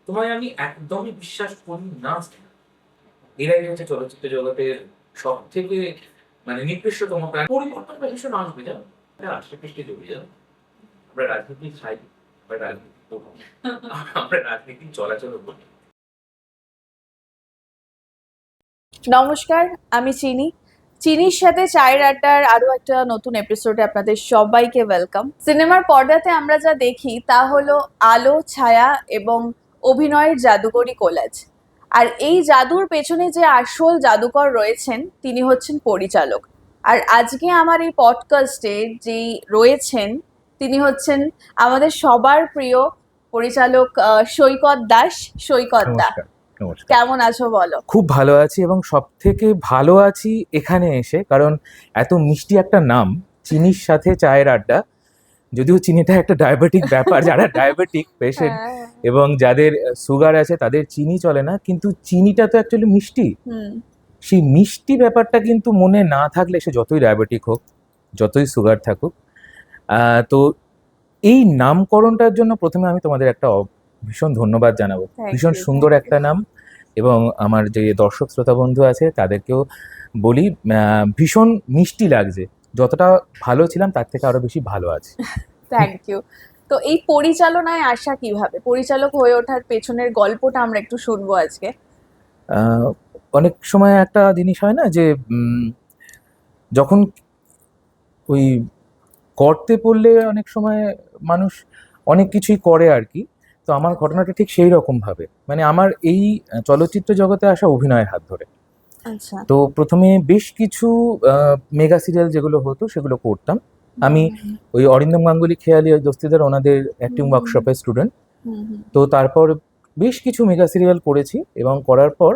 তোমায় আমি একদমই বিশ্বাস করি না। এরাই হচ্ছে চলচ্চিত্র জগতের সব থেকে মানে নিকৃষ্টতম প্রাণ। পরিবর্তনটা ভীষণ আসবে জানো, আষ্টে পৃষ্ঠে জড়িয়ে যাবে। আমরা রাজনীতি খাই, আমরা রাজনীতি করবো, আমরা রাজনীতি চলাচল করি। নমস্কার, আমি চিনি। চিনির সাথে চায়ের আড্ডার আরো একটা নতুন এপিসোডে আপনাদের সবাইকে ওয়েলকাম। সিনেমার পর্দাতে আমরা যা দেখি তা হলো আলো, ছায়া এবং অভিনয়ের জাদুকরি কোলাজ। আর এই জাদুর পেছনে যে আসল জাদুকর রয়েছেন তিনি হচ্ছেন পরিচালক। আর আজকে আমার এই পডকাস্টে যেই রয়েছেন তিনি হচ্ছেন আমাদের সবার প্রিয় পরিচালক সৈকত দাস। সৈকত দা, নমস্কার। নমস্কার। কেমন আছো বলো? খুব ভালো আছি এবং সবথেকে ভালো আছি এখানে এসে, কারণ এত মিষ্টি একটা নাম, চিনির সাথে চায়ের আড্ডা। যদিও চিনিটা একটা ডায়াবেটিক ব্যাপার, যারা ডায়াবেটিক পেশেন্ট হ্যাঁ। এবং যাদের সুগার আছে তাদের চিনি চলে না, কিন্তু চিনিটা তো অ্যাকচুয়ালি মিষ্টি। হুম। সেই মিষ্টি ব্যাপারটা কিন্তু মনে না থাকলে, সে যতই ডায়াবেটিক হোক, যতই সুগার থাকুক, তো এই নামকরণটার জন্য প্রথমে আমি তোমাদের একটা ভীষণ ধন্যবাদ জানাবো। Thank ভীষণ you, সুন্দর thank you. একটা নাম। এবং আমার যে দর্শক শ্রোতা বন্ধু আছে তাদেরকেও বলি, ভীষণ মিষ্টি লাগছে। যতটা ভালো ছিলাম তার থেকে আরো বেশি ভালো আছে। Thank you. তো এই পরিচালনায় আসা কিভাবে, পরিচালক হয়ে ওঠার পেছনের গল্পটা আমরা একটু শুনবো আজকে। অনেক সময় একটা জিনিস হয় না যে যখন ওই করতে পড়লে অনেক সময় মানুষ অনেক কিছুই করে আর কি। তো আমার ঘটনাটা ঠিক সেই রকম ভাবে, মানে আমার এই চলচ্চিত্র জগতে আসা অভিনয়ের হাত ধরে। আচ্ছা। তো প্রথমে বেশ কিছু মেগা সিরিয়াল যেগুলো হতো সেগুলো করতাম আমি। ওই অরিন্দম গাঙ্গুলি, খেয়ালি, ওই দস্তিদার, ওনাদের অ্যাক্টিং ওয়ার্কশপের স্টুডেন্ট। তো তারপর বেশ কিছু মেগা সিরিয়াল করেছি এবং করার পর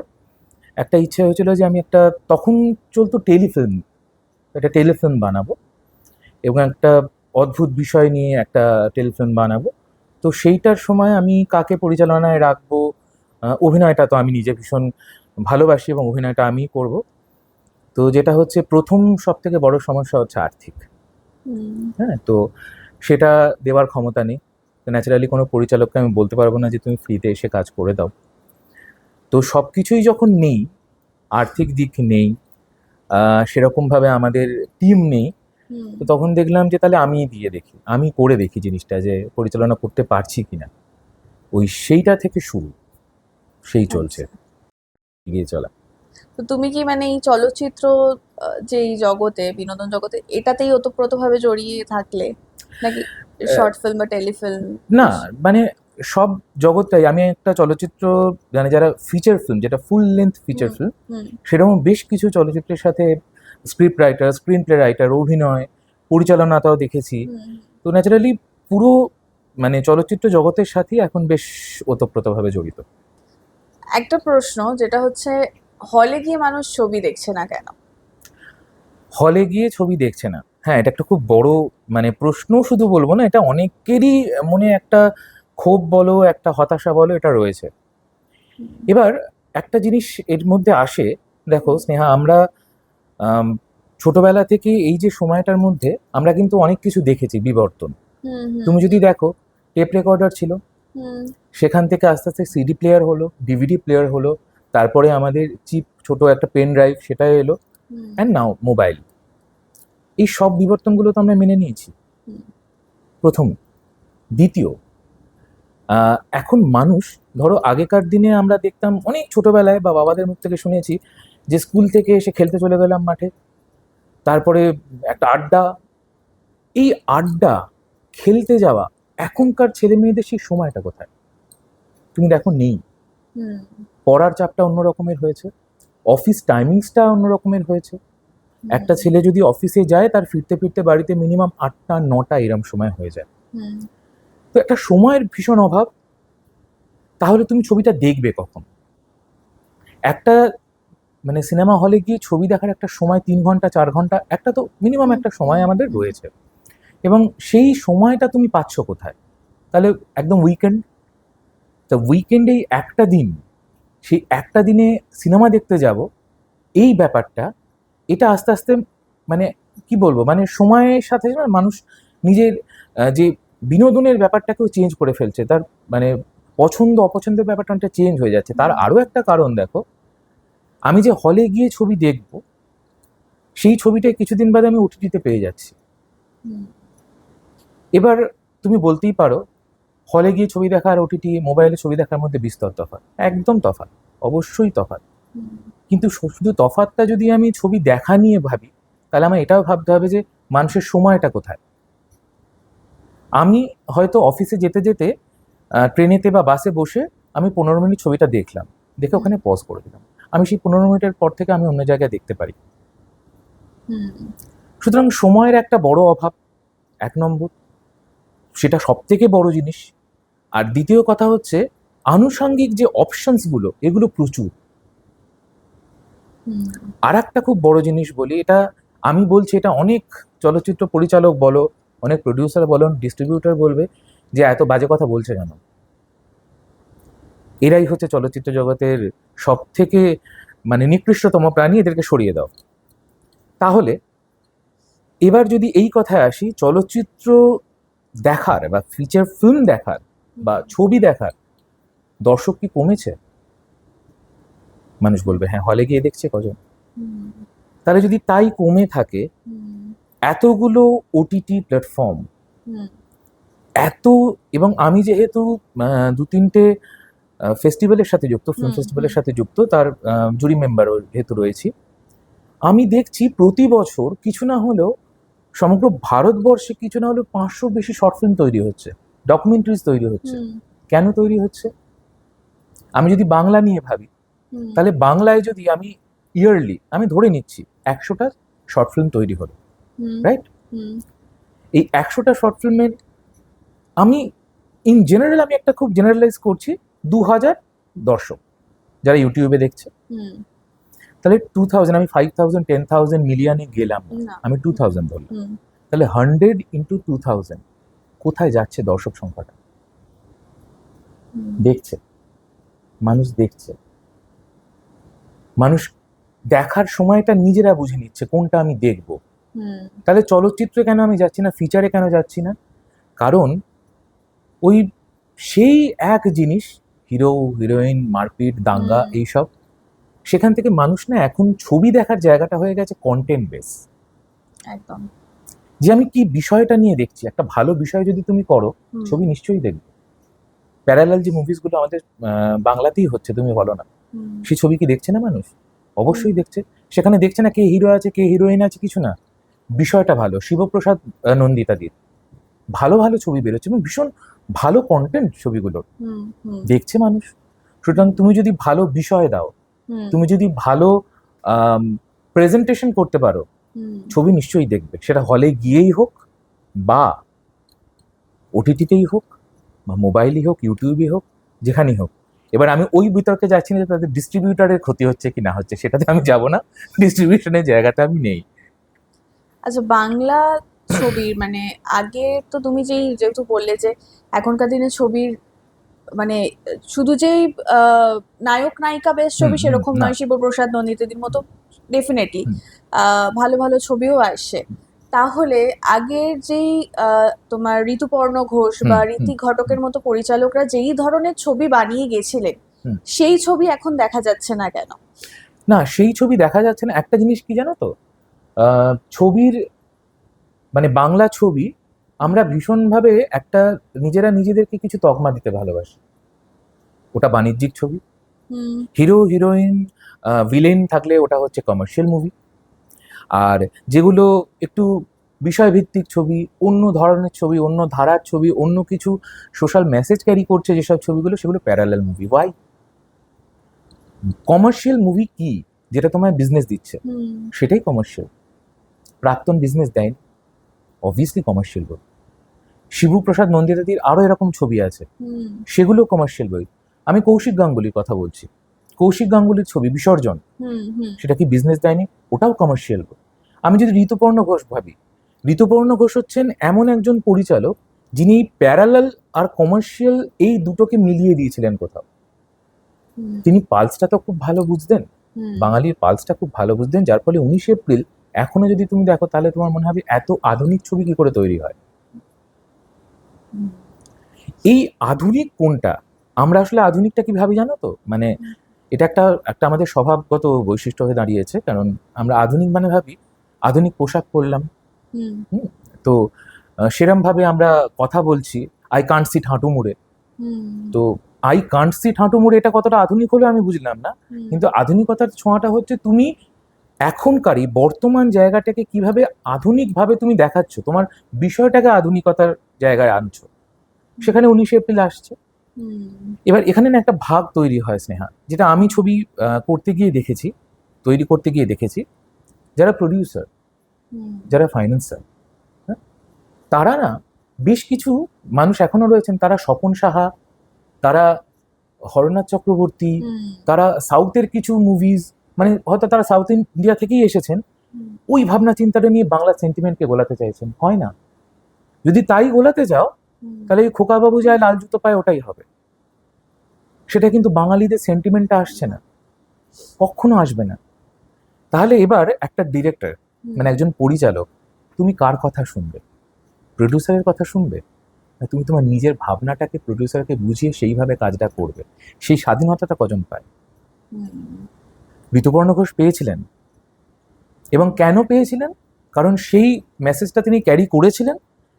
একটা ইচ্ছে হয়েছিল যে আমি একটা, তখন চলতো টেলিফিল্ম, একটা টেলিফিল্ম বানাবো এবং একটা অদ্ভুত বিষয় নিয়ে একটা টেলিফিল্ম বানাবো। তো সেইটার সময় আমি কাকে পরিচালনায় রাখবো, অভিনয়টা তো আমি নিজে ভীষণ ভালোবাসি এবং অভিনয়টা আমিই করব। তো যেটা হচ্ছে প্রথম সব থেকে বড় সমস্যা হচ্ছে আর্থিক। হ্যাঁ, তো সেটা দেওয়ার ক্ষমতা নেই। তো ন্যাচারালি কোনো পরিচালককে আমি বলতে পারবো না যে তুমি ফ্রিতে এসে কাজ করে দাও। তো সব কিছুই যখন নেই, আর্থিক দিক নেই, সেরকমভাবে আমাদের টিম নেই, তো তখন দেখলাম যে তাহলে আমি দিয়ে দেখি, আমি করে দেখি জিনিসটা, যে পরিচালনা করতে পারছি কিনা। ওই সেইটা থেকে শুরু, সেই চলছে, এগিয়ে চলা। তো তুমি কি মানে এই চলচ্চিত্র যে এই জগতে, বিনোদন জগতে এটাতেই ওতপ্রোতভাবে জড়িয়ে থাকলে, নাকি শর্ট ফিল্ম বা টেলিফিল্ম? না, মানে সব জগৎটাই। আমি একটা চলচ্চিত্র, মানে যারা ফিচার ফিল্ম, যেটা ফুল লেন্থ ফিচার ফিল্ম, সেরকম বেশ কিছু চলচ্চিত্রের সাথে script writer, screen play writer, অভিনয়, পরিচালনাটাও দেখেছি। তো ন্যাচারালি পুরো মানে চলচ্চিত্র জগতের সাথেই এখন বেশ ওতপ্রোতভাবে জড়িত। একটা প্রশ্ন যেটা হচ্ছে, হলে গিয়ে মানুষ ছবি দেখছে না কেন? হলে গিয়ে ছবি দেখছে না, হ্যাঁ, এটা একটা খুব বড় মানে প্রশ্ন। শুধু বলবো না, এটা অনেকেরই মনে একটা ক্ষোভ বলো, একটা হতাশা বলো, এটা রয়েছে। এবার একটা জিনিস এর মধ্যে আসে, দেখো স্নেহা, আমরা ছোটবেলা থেকে এই যে সময়টার মধ্যে আমরা কিন্তু অনেক কিছু দেখেছি বিবর্তন। তুমি যদি দেখো, টেপ রেকর্ডার ছিল, সেখান থেকে আস্তে আস্তে সিডি প্লেয়ার হলো, ডিভিডি প্লেয়ার হলো, তারপরে আমাদের চিপ ছোট একটা পেন ড্রাইভ সেটা এলো, অ্যান্ড নাও মোবাইল। এই সব বিবর্তনগুলো তো আমরা মেনে নিয়েছি, প্রথম। দ্বিতীয়, এখন মানুষ, ধরো আগেকার দিনে আমরা দেখতাম অনেক ছোটবেলায় বা বাবাদের মুখ থেকে শুনেছি যে স্কুল থেকে এসে খেলতে চলে গেলাম মাঠে, তারপরে একটা আড্ডা। এই আড্ডা, খেলতে যাওয়া, এখনকার ছেলে মেয়েদের সেই সময়টা কোথায়? তুমি দেখো, নেই। পড়ার চাপটা অন্য রকমের হয়েছে, অফিস টাইমিংসটা অন্য রকমের হয়েছে। একটা ছেলে যদি অফিসে যায়, তার ফিরতে ফিরতে বাড়িতে মিনিমাম 8টা 9টা এরম সময় হয়ে যায়। তো একটা সময়ের ভীষণ অভাব। তাহলে তুমি ছবিটা দেখবে কখন? একটা মানে সিনেমা হলে গিয়ে ছবি দেখার একটা সময় 3 ঘন্টা 4 ঘন্টা, একটা তো মিনিমাম একটা সময় আমাদের রয়েছে, এবং সেই সময়টা তুমি পাচ্ছ কোথায়? তাহলে একদম উইকেন্ড। তা উইকেন্ডেই একটা দিন, সেই একটা দিনে সিনেমা দেখতে যাব, এই ব্যাপারটা, এটা আস্তে আস্তে মানে কি বলবো, মানে সময়ের সাথে না মানুষ নিজের যে বিনোদনের ব্যাপারটাকেও চেঞ্জ করে ফেলছে। তার মানে পছন্দ অপছন্দের ব্যাপারটা অনেকটা চেঞ্জ হয়ে যাচ্ছে। তার আরো একটা কারণ দেখো, আমি যে হলে গিয়ে ছবি দেখব, সেই ছবিটাই কিছুদিন বাদে আমি ওটিটিতে পেয়ে যাচ্ছি। এবার তুমি বলতেই পারো হলে গিয়ে ছবি দেখা আর ওটিটি মোবাইলে ছবি দেখার মধ্যে বিস্তর তফাৎ। একদম তফাৎ, অবশ্যই তফাৎ। কিন্তু শুধু তফাৎটা যদি আমি ছবি দেখা নিয়ে ভাবি, তাহলে আমার এটাও ভাবতে হবে যে মানুষের সময়টা কোথায়। আমি হয়তো অফিসে যেতে যেতে ট্রেনেতে বা বাসে বসে আমি 15 মিনিট ছবিটা দেখলাম, দেখে ওখানে পজ করে দিলাম। আমি সেই 15 মিনিটের পর থেকে আমি অন্য জায়গায় দেখতে পারি। সুতরাং সময়ের একটা বড় অভাব, এক নম্বর, সেটা সব থেকে বড় জিনিস। আর দ্বিতীয় কথা হচ্ছে আনুষঙ্গিক যে অপশনসগুলো, এগুলো প্রচুর। আর একটা খুব বড় জিনিস বলি, এটা আমি বলছি, এটা অনেক চলচ্চিত্র পরিচালক বলো, অনেক প্রডিউসার বলো, ডিস্ট্রিবিউটর বলবে যে এত বাজে কথা বলছে কেন। এরাই হচ্ছে চলচ্চিত্র জগতের সব থেকে মানে নিকৃষ্টতম প্রাণী, এদেরকে সরিয়ে দাও। তাহলে এবার যদি এই কথায় আসি, চলচ্চিত্র দেখার বা ফিচার ফিল্ম দেখার বা ছবি দেখার দর্শক কি কমেছে? মানুষ বলবে হ্যাঁ, হলে গিয়ে দেখছে কজন। তাহলে যদি তাই কমে থাকে, এতগুলো ওটিটি প্ল্যাটফর্ম, এত, এবং আমি যেহেতু 2-3টে ফেস্টিভ্যালের সাথে যুক্ত, ফিল্ম ফেস্টিভ্যালের সাথে যুক্ত, তার জুরি মেম্বারও যেহেতু রয়েছি, আমি দেখছি প্রতি বছর কিছু না হলেও সমগ্র ভারতবর্ষে কিছু না হলেও 500 বেশি শর্ট ফিল্ম তৈরি হচ্ছে, ডকুমেন্টারিজ তৈরি হচ্ছে। কেন তৈরি হচ্ছে? আমি যদি বাংলা নিয়ে ভাবি, তাহলে বাংলায় যদি আমি ইয়ারলি আমি ধরে নিচ্ছি 100টা শর্ট ফিল্ম তৈরি হলো, রাইট? এই 100টা শর্ট ফিল্মের আমি ইন জেনারেল, আমি একটা খুব জেনারেলাইজ করছি, 2000 দর্শক যারা ইউটিউবে দেখছে। তাহলে 2000, আমি 5000, 10,000 মিলিয়নে গেলাম, আমি 2000 ধরলাম। তাহলে 100 ইন্টু 2000, কোথায় যাচ্ছে দর্শক সংখ্যাটা? দেখছে, মানুষ দেখছে, মানুষ দেখার সময়টা নিজেরা বুঝে নিচ্ছে কোনটা আমি দেখব। তাহলে চলচ্চিত্রে কেন আমি যাচ্ছি না, ফিচারে কেন যাচ্ছি না? কারণ ওই সেই এক জিনিস, হিরো হিরোইন, মারপিট, দাঙ্গা, এইসব, সেখান থেকে মানুষ না এখন ছবি দেখার জায়গাটা হয়ে গেছে কন্টেন্ট বেস। একদম, যে আমি কি বিষয়টা নিয়ে দেখছি, একটা ভালো বিষয় যদি তুমি করো, ছবি নিশ্চয়ই দেখবে। প্যারালাল যে মুভিসগুলো আমাদের বাংলাতেই হচ্ছে, তুমি বলো না, সেই ছবি কি দেখছে না মানুষ? অবশ্যই দেখছে। সেখানে দেখছে না কে হিরো আছে কে হিরোইন আছে, কিছু না, বিষয়টা ভালো। শিবপ্রসাদ নন্দিতাদির ভালো ভালো ছবি বেরোচ্ছে এবং ভীষণ ভালো কন্টেন্ট ছবিগুলোর, দেখছে মানুষ। সুতরাং তুমি যদি ভালো বিষয় দাও, তুমি যদি ভালো প্রেজেন্টেশন করতে পারো, ছবি নিশ্চয়ই দেখবে। সেটা হলে গিয়েই হোক, বা ওটিটিতেই হোক, বা মোবাইলই হোক, ইউটিউবই হোক, যেখানেই হোক। এবার আমি ওই বিতর্কে যাচ্ছি না যে তাদের ডিস্ট্রিবিউটারের ক্ষতি হচ্ছে কি না হচ্ছে, সেটাতে আমি যাব না, ডিস্ট্রিবিউশনের জায়গাটা আমি নেই। আচ্ছা, বাংলা ছবির মানে আগে তো তুমি যেহেতু বললে যে এখনকার দিনে ছবির মানে শুধু যেই নায়ক নায়িকা বেশ ছবি সেরকম না। নয়, শিবপ্রসাদ নন্দিতাদির মতো ডেফিনেটলি ভালো ভালো ছবিও আসছে। তাহলে আগের যেই তোমার ঋতুপর্ণ ঘোষ বা রীতি ঘটকের মতো পরিচালকরা যেই ধরনের ছবি বানিয়ে গেছিলেন, সেই ছবি এখন দেখা যাচ্ছে না কেন? না, সেই ছবি দেখা যাচ্ছে না। একটা জিনিস কি জানো তো, ছবির মানে বাংলা ছবি আমরা ভীষণভাবে একটা নিজেরা নিজেদেরকে কিছু তকমা দিতে ভালোবাসি। ওটা বাণিজ্যিক ছবি, হিরো হিরোইন ভিলেন থাকলে ওটা হচ্ছে কমার্শিয়াল মুভি। আর যেগুলো একটু বিষয়ভিত্তিক ছবি, অন্য ধরনের ছবি, অন্য ধারার ছবি, অন্য কিছু সোশ্যাল মেসেজ ক্যারি করছে যেসব ছবিগুলো, সেগুলো parallel movie. Why? Commercial movie কি? যেটা তোমায় বিজনেস দিচ্ছে, সেটাই কমার্শিয়াল। প্রাক্তন বিজনেস দেয়নি, অবভিয়াসলি কমার্শিয়াল বই। শিবপ্রসাদ নন্দিতাদির আরো এরকম ছবি আছে, সেগুলো কমার্শিয়াল বই। আমি কৌশিক গাঙ্গুলির কথা বলছি, কৌশিক গাঙ্গুলির ছবি বিসর্জন, সেটা কি বিজনেস দেয়নি? ওটাও কমার্শিয়াল বই। আমি যদি ঋতুপর্ণ ঘোষ ভাবি, ঋতুপর্ণ ঘোষ হচ্ছেন এমন একজন পরিচালক যিনি প্যারালাল আর কমার্শিয়াল এই দুটোকে মিলিয়ে দিয়েছিলেন কোথাও। তিনি পালসটা তো খুব ভালো বুঝতেন, বাঙালির পালসটা খুব ভালো বুঝতেন, যার ফলে 19 এপ্রিল এখনো যদি তুমি দেখো, তাহলে তোমার মনে হবে এত আধুনিক ছবি কি করে তৈরি হয়। এই আধুনিক কোনটা, আমরা আসলে আধুনিকটা কি ভাবি জানো তো, মানে এটা একটা একটা আমাদের স্বভাবগত বৈশিষ্ট্য হয়ে দাঁড়িয়েছে। কারণ আমরা আধুনিক মানে ভাবি আধুনিক পোশাক পরলাম, হুম তো সেরম ভাবে আমরা কথা বলছি, আই কান্ট সিট হাঁটু মুড়ে। হুম তো আই কান্ট সিট হাঁটু মুড়ে এটা কতটা আধুনিক হলো আমি বুঝলাম না, হুম কিন্তু আধুনিকতার ছোঁয়াটা হচ্ছে তুমি এখনকারই বর্তমান জায়গাটাকে কিভাবে আধুনিকভাবে তুমি দেখাচ্ছ, তোমার বিষয়টাকে আধুনিকতার জায়গায় আনছো। সেখানে 19 এপ্রিল আসছে। হুম এবার এখানে না একটা ভাগ তৈরি হয় স্নেহা, যেটা আমি ছবি করতে গিয়ে দেখেছি, তৈরি করতে গিয়ে দেখেছি, যারা প্রডিউসার, হুম যারা ফাইন্যান্সার, হ্যাঁ, তারা না বেশ কিছু মানুষ এখনো রয়েছেন, তারা স্বপন সাহা, তারা হরনাথ চক্রবর্তী, হুম তারা সাউথের কিছু মুভিজ, মানে হয়তো তারা সাউথ ইন্ডিয়া থেকেই এসেছেন, হুম ওই ভাবনা চিন্তাটা নিয়ে বাংলা সেন্টিমেন্টকে গোলাতে চাইছেন। হয় না, যদি তাই গোলাতে যাও হুম তাহলে এই খোকাবাবু যায় লাল জুতো পায় ওটাই হবে। সেটা কিন্তু বাঙালিদের সেন্টিমেন্টটা আসছে না, কখনো আসবে না। তাহলে এবার একটা ডিরেক্টর, মানে একজন পরিচালক, তুমি কার কথা শুনবে? প্রডিউসারের কথা শুনবে, না তুমি তোমার নিজের ভাবনাটাকে প্রডিউসারকে বুঝিয়ে সেইভাবে কাজটা করবে? সেই স্বাধীনতাটা কজন পায়? হুম ঋতুপর্ণ ঘোষ পেয়েছিলেন, এবং কেন পেয়েছিলেন? কারণ সেই মেসেজটা তিনি ক্যারি করেছিলেন,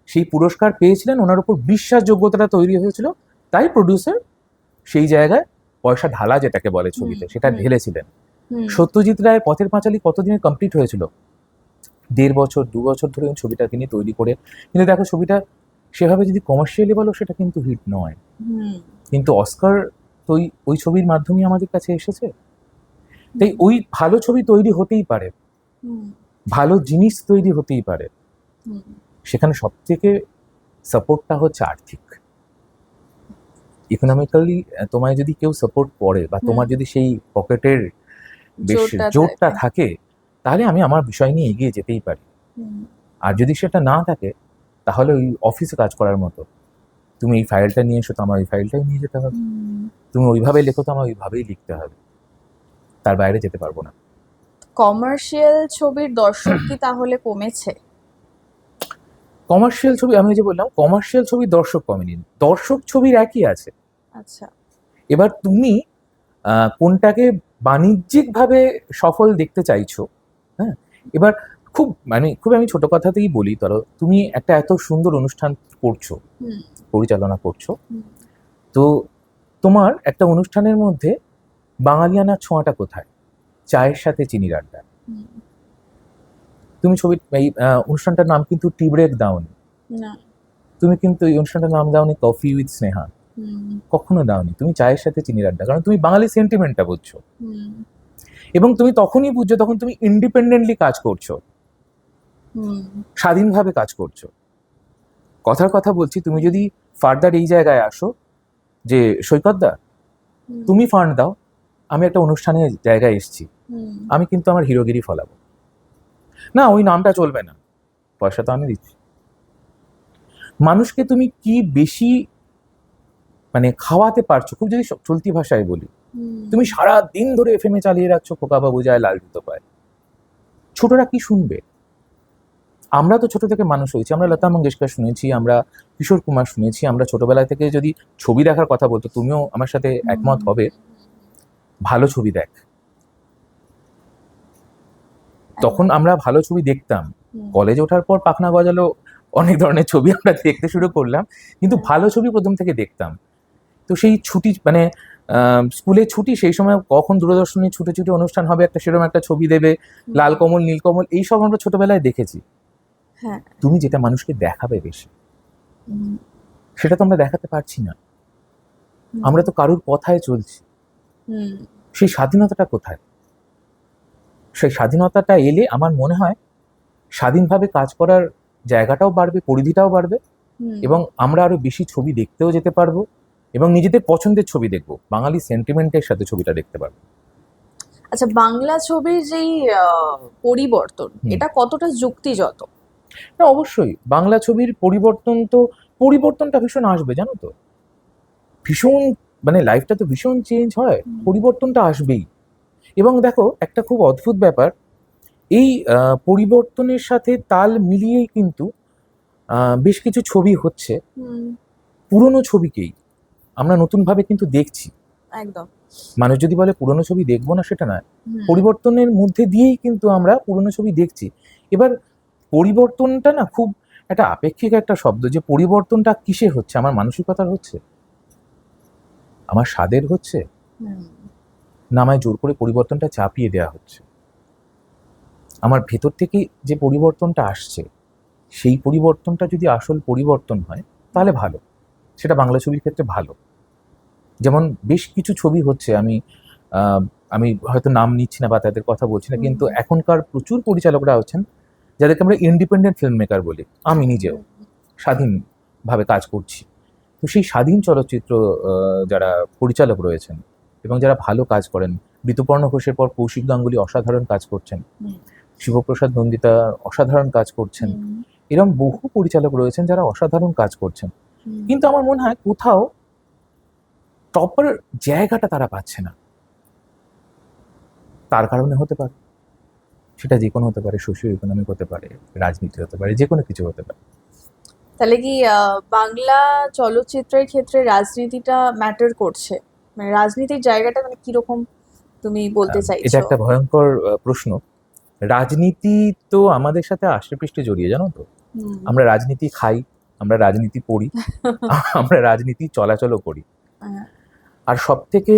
সেই পুরস্কার পেয়েছিলেন, ওনার উপর বিশ্বাসযোগ্যতাটা তৈরি হয়েছিল, তাই প্রডিউসার সেই জায়গায় পয়সা ঢালা যেটাকে বলে ছবিতে, সেটা ঢেলেছিলেন। হুম সত্যজিৎ রায় পথের পাঁচালী কতদিনে কমপ্লিট হয়েছিল? 1.5 বছর 2 বছর ধরে ওই ছবিটা তিনি তৈরি করে, কিন্তু দেখো ছবিটা সেভাবে যদি কমার্শিয়ালি বলো সেটা কিন্তু হিট নয়, হুম কিন্তু অস্কার তো ওই ছবির মাধ্যমেই আমাদের কাছে এসেছে। তাই ওই ভালো ছবি তৈরি হতেই পারে, হুম ভালো জিনিস তৈরি হতেই পারে, হুম সেখানে সব থেকে সাপোর্টটা হচ্ছে আর্থিক। ইকোনমিক্যালি তোমায় যদি কেউ সাপোর্ট করে, বা তোমার যদি সেই পকেটের বেশ জোরটা থাকে, তাহলে আমি আমার বিষয় নিয়ে এগিয়ে যেতেই পারি। হুম আর যদি সেটা না থাকে, তাহলে ওই অফিসে কাজ করার মতো, তুমি এই ফাইলটা নিয়ে এসো তো আমার ওই ফাইলটাই নিয়ে যেতে হবে, হুম তুমি ওইভাবে লেখো তো আমার ওইভাবেই লিখতে হবে, তার বাইরে যেতে পারবো না। কমার্শিয়াল ছবির দর্শক কি তাহলে কমেছে? কমার্শিয়াল ছবি, আমি যে বললাম কমার্শিয়াল ছবির দর্শক কমেনি, দর্শক ছবির একই আছে। আচ্ছা এবার তুমি কোনটাকে বাণিজ্যিকভাবে সফল দেখতে চাইছো, হ্যাঁ, এবার খুব আমি ছোট কথাতেই বলি, ধরো তুমি একটা এত সুন্দর অনুষ্ঠান করছো, হুম পরিচালনা করছো, হুম তো তোমার একটা অনুষ্ঠানের মধ্যে বাঙালিয়ানার ছোঁয়াটা কোথায়? চায়ের সাথে চিনির আড্ডা। হুম তুমি ছবি এই অনুষ্ঠানটার নাম কিন্তু টি ব্রেক দাওনি, না তুমি কিন্তু এই অনুষ্ঠানটার নাম দাওনি কফি উইথ স্নেহা, হুম কখনো দাওনি, তুমি চায়ের সাথে চিনির আড্ডা, কারণ তুমি বাঙালি সেন্টিমেন্টটা বুঝছো, হুম এবং তুমি তখনই বুঝছো তখন তুমি ইন্ডিপেন্ডেন্টলি কাজ করছো, হুম স্বাধীনভাবে কাজ করছো। কথার কথা বলছি, তুমি যদি ফার্দার এই জায়গায় আসো যে সৈকতদা হুম তুমি ফান্ড দাও, আমি একটা অনুষ্ঠানের জায়গায় এসেছি, হুম আমি কিন্তু আমার হিরোগিরি ফলাবো না, ওই নামটা চলবে না, পয়সা তো আমি দিচ্ছি। মানুষকে তুমি কি বেশি মানে খাওয়াতে পারছো, খুব যদি চলতি ভাষায় বলি, হুম তুমি সারা দিন ধরে এফএমএ চালিয়ে রাখছো খোকাবাবু যায় লাল জুতো পায়, ছোটরা কি শুনবে? আমরা তো ছোট থেকে মানুষ হয়েছি, আমরা লতা মঙ্গেশকর শুনেছি, আমরা কিশোর কুমার শুনেছি, আমরা ছোটবেলা থেকে যদি ছবি দেখার কথা বলতো, তুমিও আমার সাথে একমত হবে, ভালো ছবি দেখ, তখন আমরা ভালো ছবি দেখতাম। হুম কলেজে ওঠার পর পাখনা গজালো, অনেক ধরনের ছবি আমরা দেখতে শুরু করলাম, কিন্তু ভালো ছবি প্রথম থেকে দেখতাম। তো সেই ছুটি মানে স্কুলে ছুটি, সেই সময় কখন দূরদর্শনে ছুটে ছুটে অনুষ্ঠান হবে, একটা সেরকম একটা ছবি দেবে, লাল কমল নীলকমল, এইসব আমরা ছোটবেলায় দেখেছি। হ্যাঁ তুমি যেটা মানুষকে দেখাবে বেশি, হুম সেটা তো আমরা দেখাতে পারছি না, হুম আমরা তো কারুর কথায় চলছি। হুম সেই স্বাধীনতাটা কোথায়? সেই স্বাধীনতাটা এলে আমার মনে হয় স্বাধীনভাবে কাজ করার জায়গাটাও বাড়বে, পরিধিটাও বাড়বে, হুম এবং আমরা আরো বেশি ছবি দেখতেও যেতে পারবো, এবং নিজেদের পছন্দের ছবি দেখবো, বাঙালি সেন্টিমেন্টের সাথে ছবিটা দেখতে পারবো। আচ্ছা, বাংলা ছবির যেই পরিবর্তন, হুম। এটা কতটা যুক্তিযত? না অবশ্যই বাংলা ছবির পরিবর্তনটা ভীষণ আসবে জানো তো, ভীষণ, মানে লাইফটা তো ভীষণ চেঞ্জ হয়, পরিবর্তনটা আসবেই। এবং দেখো একটা খুব অদ্ভুত ব্যাপার, এই পরিবর্তনের সাথে তাল মিলিয়েই কিন্তু বেশ কিছু ছবি হচ্ছে হুম পুরনো ছবিকেই আমরা নতুনভাবে কিন্তু দেখছি। একদম। মানুষ যদি বলে পুরনো ছবি দেখবো না, সেটা নয়, হুম, পরিবর্তনের মধ্যে দিয়েই কিন্তু আমরা পুরনো ছবি দেখছি। এবার পরিবর্তনটা না খুব একটা আপেক্ষিক একটা শব্দ, যে পরিবর্তনটা কিসের হচ্ছে? আমার মানসিকতার হচ্ছে, আমার স্বাদের হচ্ছে, হুম, না আমায় জোর করে পরিবর্তনটা চাপিয়ে দেওয়া হচ্ছে? আমার ভেতর থেকে যে পরিবর্তনটা আসছে, সেই পরিবর্তনটা যদি আসল পরিবর্তন হয় তাহলে ভালো, সেটা বাংলা ছবির ক্ষেত্রে ভালো। যেমন বেশ কিছু ছবি হচ্ছে, আমি হয়তো নাম নিচ্ছি না বা তাদের কথা বলছি না, কিন্তু এখনকার প্রচুর পরিচালকরা আছেন যাদেরকে আমরা ইন্ডিপেন্ডেন্ট ফিল্ম মেকার বলি। আমি নিজেও স্বাধীনভাবে কাজ করছি। তো সেই স্বাধীন চলচ্চিত্র যারা পরিচালক রয়েছেন এবং যারা ভালো কাজ করেন, ঋতুপর্ণ ঘোষের পর কৌশিক গাঙ্গুলি অসাধারণ কাজ করছেন, হুম, শিবপ্রসাদ নন্দিতা অসাধারণ কাজ করছেন, হুম, এরকম বহু পরিচালক রয়েছেন যারা অসাধারণ কাজ করছেন। হুম। কিন্তু আমার মনে হয় কোথাও প্রপার জায়গাটা তারা পাচ্ছে না। তার কারণে হতে পারে, সেটা যে কোনো হতে পারে, সোশিও ইকোনমিক হতে পারে, রাজনীতি হতে পারে, যে কোনো কিছু হতে পারে। তাহলে কি বাংলা চলচ্চিত্রের ক্ষেত্রে রাজনীতিটা ম্যাটার করছে? মানে রাজনীতির জায়গাটা মানে কিরকম তুমি বলতে এটা চাইছো? একটা ভয়ঙ্কর প্রশ্ন। রাজনীতি তো আমাদের সাথে আষ্টেপৃষ্টে জড়িয়ে, জানো তো। হুম। আমরা রাজনীতি খাই, আমরা রাজনীতি পড়ি, আমরা রাজনীতি চলাচলও করি। হ্যাঁ, আর সব থেকে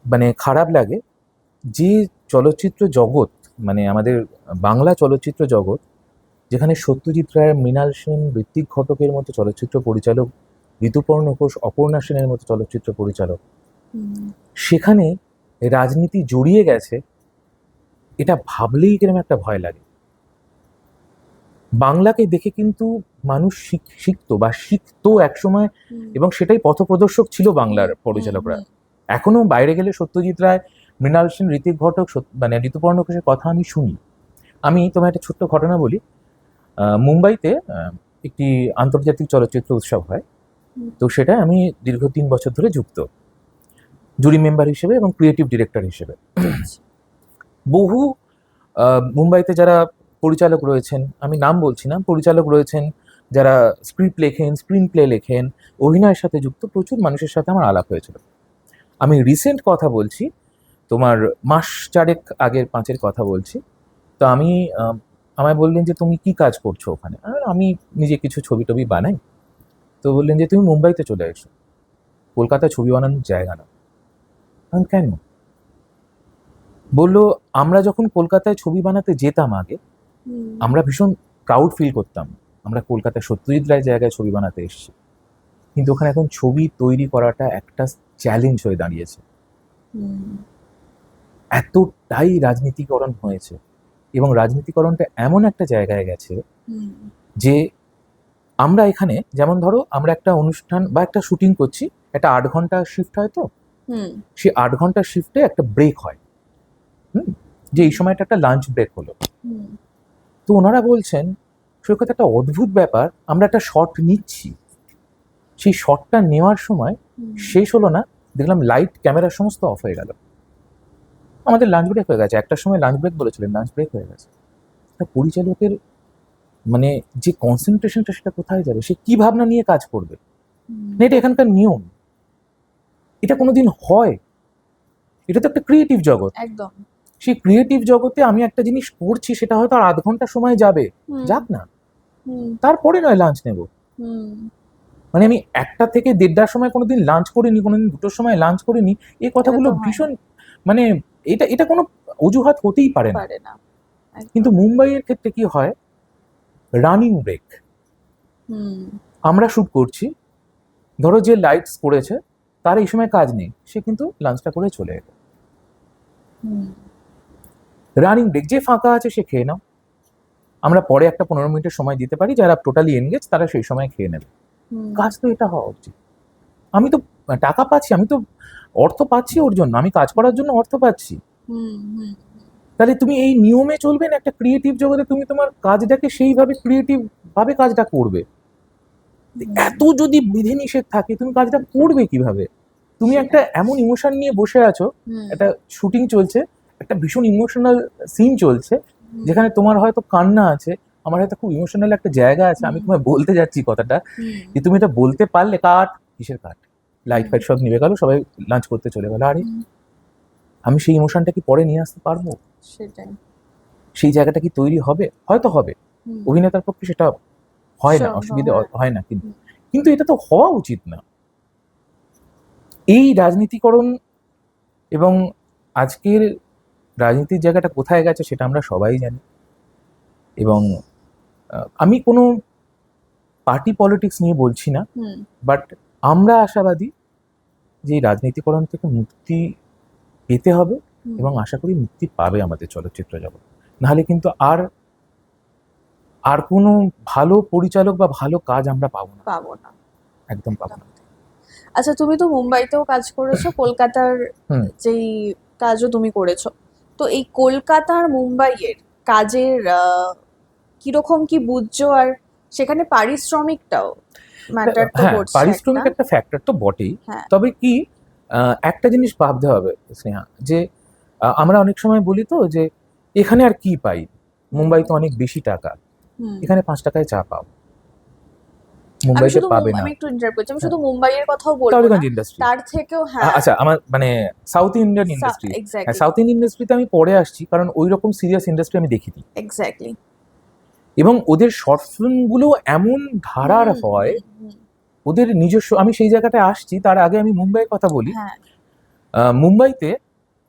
মানে খারাপ লাগে যে চলচ্চিত্র জগৎ, মানে আমাদের বাংলা চলচ্চিত্র জগৎ, যেখানে সত্যজিৎ রায়, মৃণাল সেন, ঋত্বিক ঘটকের মতো চলচ্চিত্র পরিচালক, ঋতুপর্ণ ঘোষ, অপর্ণা সেনের মতো চলচ্চিত্র পরিচালক, হুম, সেখানে রাজনীতি জড়িয়ে গেছে, এটা ভাবলেই কিরকম একটা ভয় লাগে। বাংলাকে দেখে কিন্তু মানুষ শিখতো বা শিখতো একসময়, হুম, এবং সেটাই পথপ্রদর্শক ছিল বাংলার হুম, পরিচালকরা। হুম, এখনো বাইরে গেলে সত্যজিৎ রায়, মৃণাল সেন, ঋত্বিক ঘটক, মানে ঋতুপর্ণ ঘোষের কথা আমি শুনি। আমি তোমার একটা ছোট্ট ঘটনা বলি। মুম্বাইতে একটি আন্তর্জাতিক চলচ্চিত্র উৎসব হয়। হুম, তো সেটা আমি দীর্ঘ 3 বছর ধরে যুক্ত, জুরি মেম্বার হিসেবে এবং ক্রিয়েটিভ ডিরেক্টর হিসেবে। আচ্ছা, বহু মুম্বাইতে যারা পরিচালক রয়েছেন, আমি নাম বলছি না, পরিচালক রয়েছেন যারা স্ক্রিপ্ট লেখেন, স্ক্রিন প্লে লেখেন, অভিনয়ের সাথে যুক্ত প্রচুর মানুষের সাথে আমার আলাপ হয়েছিল। আমি রিসেন্ট কথা বলছি, তোমার মাস 4 আগের 5-এর কথা বলছি। তো আমি আমায় বললেন যে তুমি কি কাজ করছো ওখানে? আমি নিজে কিছু ছবি টবি বানাই। তো বললেন যে তুমি মুম্বাইতে চলে এসো, কলকাতায় ছবি বানানোর জায়গা না। আমি কেন? বললো, আমরা যখন কলকাতায় ছবি বানাতে যেতাম আগে, হুম, আমরা ভীষণ প্রাউড ফিল করতাম, আমরা কলকাতায় সত্যজিৎ রায় জায়গায় ছবি বানাতে এসেছি। কিন্তু ওখানে এখন ছবি তৈরি করাটা একটা চ্যালেঞ্জ হয়ে দাঁড়িয়েছে। হুম, এতটাই রাজনীতিকরণ হয়েছে, এবং রাজনীতিকরণটা এমন একটা জায়গায় গেছে হুম, যে আমরা এখানে, যেমন ধরো আমরা একটা অনুষ্ঠান বা একটা শুটিং করছি, একটা 8 ঘন্টা শিফট হয়, তো হুম, সেই 8 ঘন্টার শিফটে একটা ব্রেক হয়, হুম, যে এই সময়টা একটা লাঞ্চ ব্রেক হলো। হুম, তো ওনারা বলছেন, সৈকত, একটা অদ্ভুত ব্যাপার, আমরা একটা শট নিচ্ছি, সেই শটটা নেওয়ার সময় হুম, শেষ হলো না, দেখলাম লাইট ক্যামেরা সমস্ত অফ হয়ে গেল। আমাদের লাঞ্চ ব্রেক হয়ে গেছে, একটার সময় লাঞ্চ ব্রেক বলেছিলেন, লাঞ্চ ব্রেক হয়ে গেছে। একটা পরিচালকের মানে যে কনসেন্ট্রেশনটা, সেটা কোথায় যাবে? সে কি ভাবনা নিয়ে কাজ করবে? হুম, না, এটা এখানকার নিয়ম, এটা কোনোদিন হয়? এটা তো একটা ক্রিয়েটিভ জগৎ। একদম। সেই ক্রিয়েটিভ জগতে আমি একটা জিনিস করছি, সেটা হয়তো আর 8 ঘন্টা সময় যাবে, হুম, যাক না, হুম, তারপরে নয় লাঞ্চ নেব। হুম, মানে আমি 1টা থেকে 1:30টার সময় কোনোদিন লাঞ্চ করিনি, কোনোদিন 2টোর সময় লাঞ্চ করিনি, এই এটা কথাগুলো তো হয় ভীষণ, মানে এটা এটা কোনো অজুহাত হতেই পারে না। পারে না। কিন্তু একদম। মুম্বাইয়ের ক্ষেত্রে কি হয়? Running break. হুম, আমরা শুট করছি, ধরো যে লাইটস করেছে তার এই সময় কাজ নেই, সে কিন্তু লাঞ্চটা করে চলে এলো। হুম, রানিং ব্রেক, যে ফাঁকা আছে সে খেয়ে নাও, আমরা পরে একটা 15 মিনিটের সময় দিতে পারি, যারা টোটালি এনগেজ তারা সেই সময় খেয়ে নেবে। হুম, কাজ তো এটা হওয়া উচিত। আমি তো টাকা পাচ্ছি, আমি তো অর্থ পাচ্ছি ওর জন্য, আমি কাজ করার জন্য অর্থ পাচ্ছি। হুম, হুম, তাহলে তুমি এই নিয়মে চলবে না? একটা ক্রিয়েটিভ জগতে তুমি তোমার কাজটাকে সেইভাবে ক্রিয়েটিভ ভাবে কাজটা করবে। এত যদি বিধিনিষেধ থাকে, তুমি কাজটা করবে কিভাবে? তুমি একটা এমন ইমোশন নিয়ে বসে আছো, হুম, একটা শুটিং চলছে, একটা ভীষণ ইমোশনাল সিন চলছে, যেখানে তোমার হয়তো কান্না আছে, আমার হয়তো খুব ইমোশনাল একটা জায়গা আছে, আমি তোমায় বলতে যাচ্ছি কথাটা, হুম, যে তুমি এটা বলতে পারলে, কাট, কিসের কাট? লাইট ফাইট সব নিভে গেল, সবাই লাঞ্চ করতে চলে গেল। আরে আমি সেই ইমোশনটা কি পরে নিয়ে আসতে পারবো? সেটাই। সেই জায়গাটা কি তৈরি হবে? হয়তো হবে, অভিনেতার পক্ষে সেটা হয় না, সম্ভব, অসুবিধা হ্যাঁ। হয় না, কিন্তু কিন্তু এটা তো হওয়া উচিত না। এই রাজনীতিকরণ এবং আজকের রাজনীতির জায়গাটা কোথায় গেছে সেটা আমরা সবাই জানি। এবং আমি কোনো পার্টি পলিটিক্স নিয়ে বলছি না, বাট আমরা আশাবাদী যে এই রাজনীতিকরণ থেকে মুক্তি পেতে হবে, এবং আশা করি মুক্তি পাবে আমাদের চলচ্চিত্র জগৎ। নাহলে কিন্তু আর কোনো ভালো পরিচালক বা ভালো কাজ আমরা পাবো না, একদম পাবো না। আচ্ছা, তুমি তো মুম্বাইতেও কাজ করেছো, কলকাতার হুম। যেই কাজও তুমি করেছো, তো এই কলকাতার মুম্বাইয়ের কাজের কিরকম কি বুঝছো? আর সেখানে পারিশ্রমিকটাও ম্যাটার তো হ্যাঁ, করছে পারিশ্রমিক একটা। একটা ফ্যাক্টর তো বটেই। হ্যাঁ। তবে কি একটা জিনিস ভাবতে হবে স্নেহা, যে আমরা অনেক সময় বলি তো যে এখানে আর কি পাই, মুম্বাই তো অনেক বেশি টাকা, এখানে 5 টাকায় চা পাও, আমি মুম্বাইতে শুধু পাবে না। আমি একটু ইন্টারাপ্ট করছি, আমি শুধু মুম্বাইয়ের কথাও বলবো না, টলিগঞ্জ ইন্ডাস্ট্রি, তার থেকেও হ্যাঁ। আচ্ছা, আমার মানে সাউথ ইন্ডিয়ান ইন্ডাস্ট্রি, হ্যাঁ, এক্স্যাক্টলি সাউথ ইন্ডিয়ান ইন্ডাস্ট্রিতে আমি পরে আসছি, কারণ ওই রকম সিরিয়াস ইন্ডাস্ট্রি আমি দেখিনি। এক্স্যাক্টলি। এবং ওদের শর্ট ফিল্মগুলো এমন ধারার হয়, ওদের নিজস্ব, আমি সেই জায়গাটায় আসছি। তার আগে আমি মুম্বাইয়ের কথা বলি। হ্যাঁ। মুম্বাইতে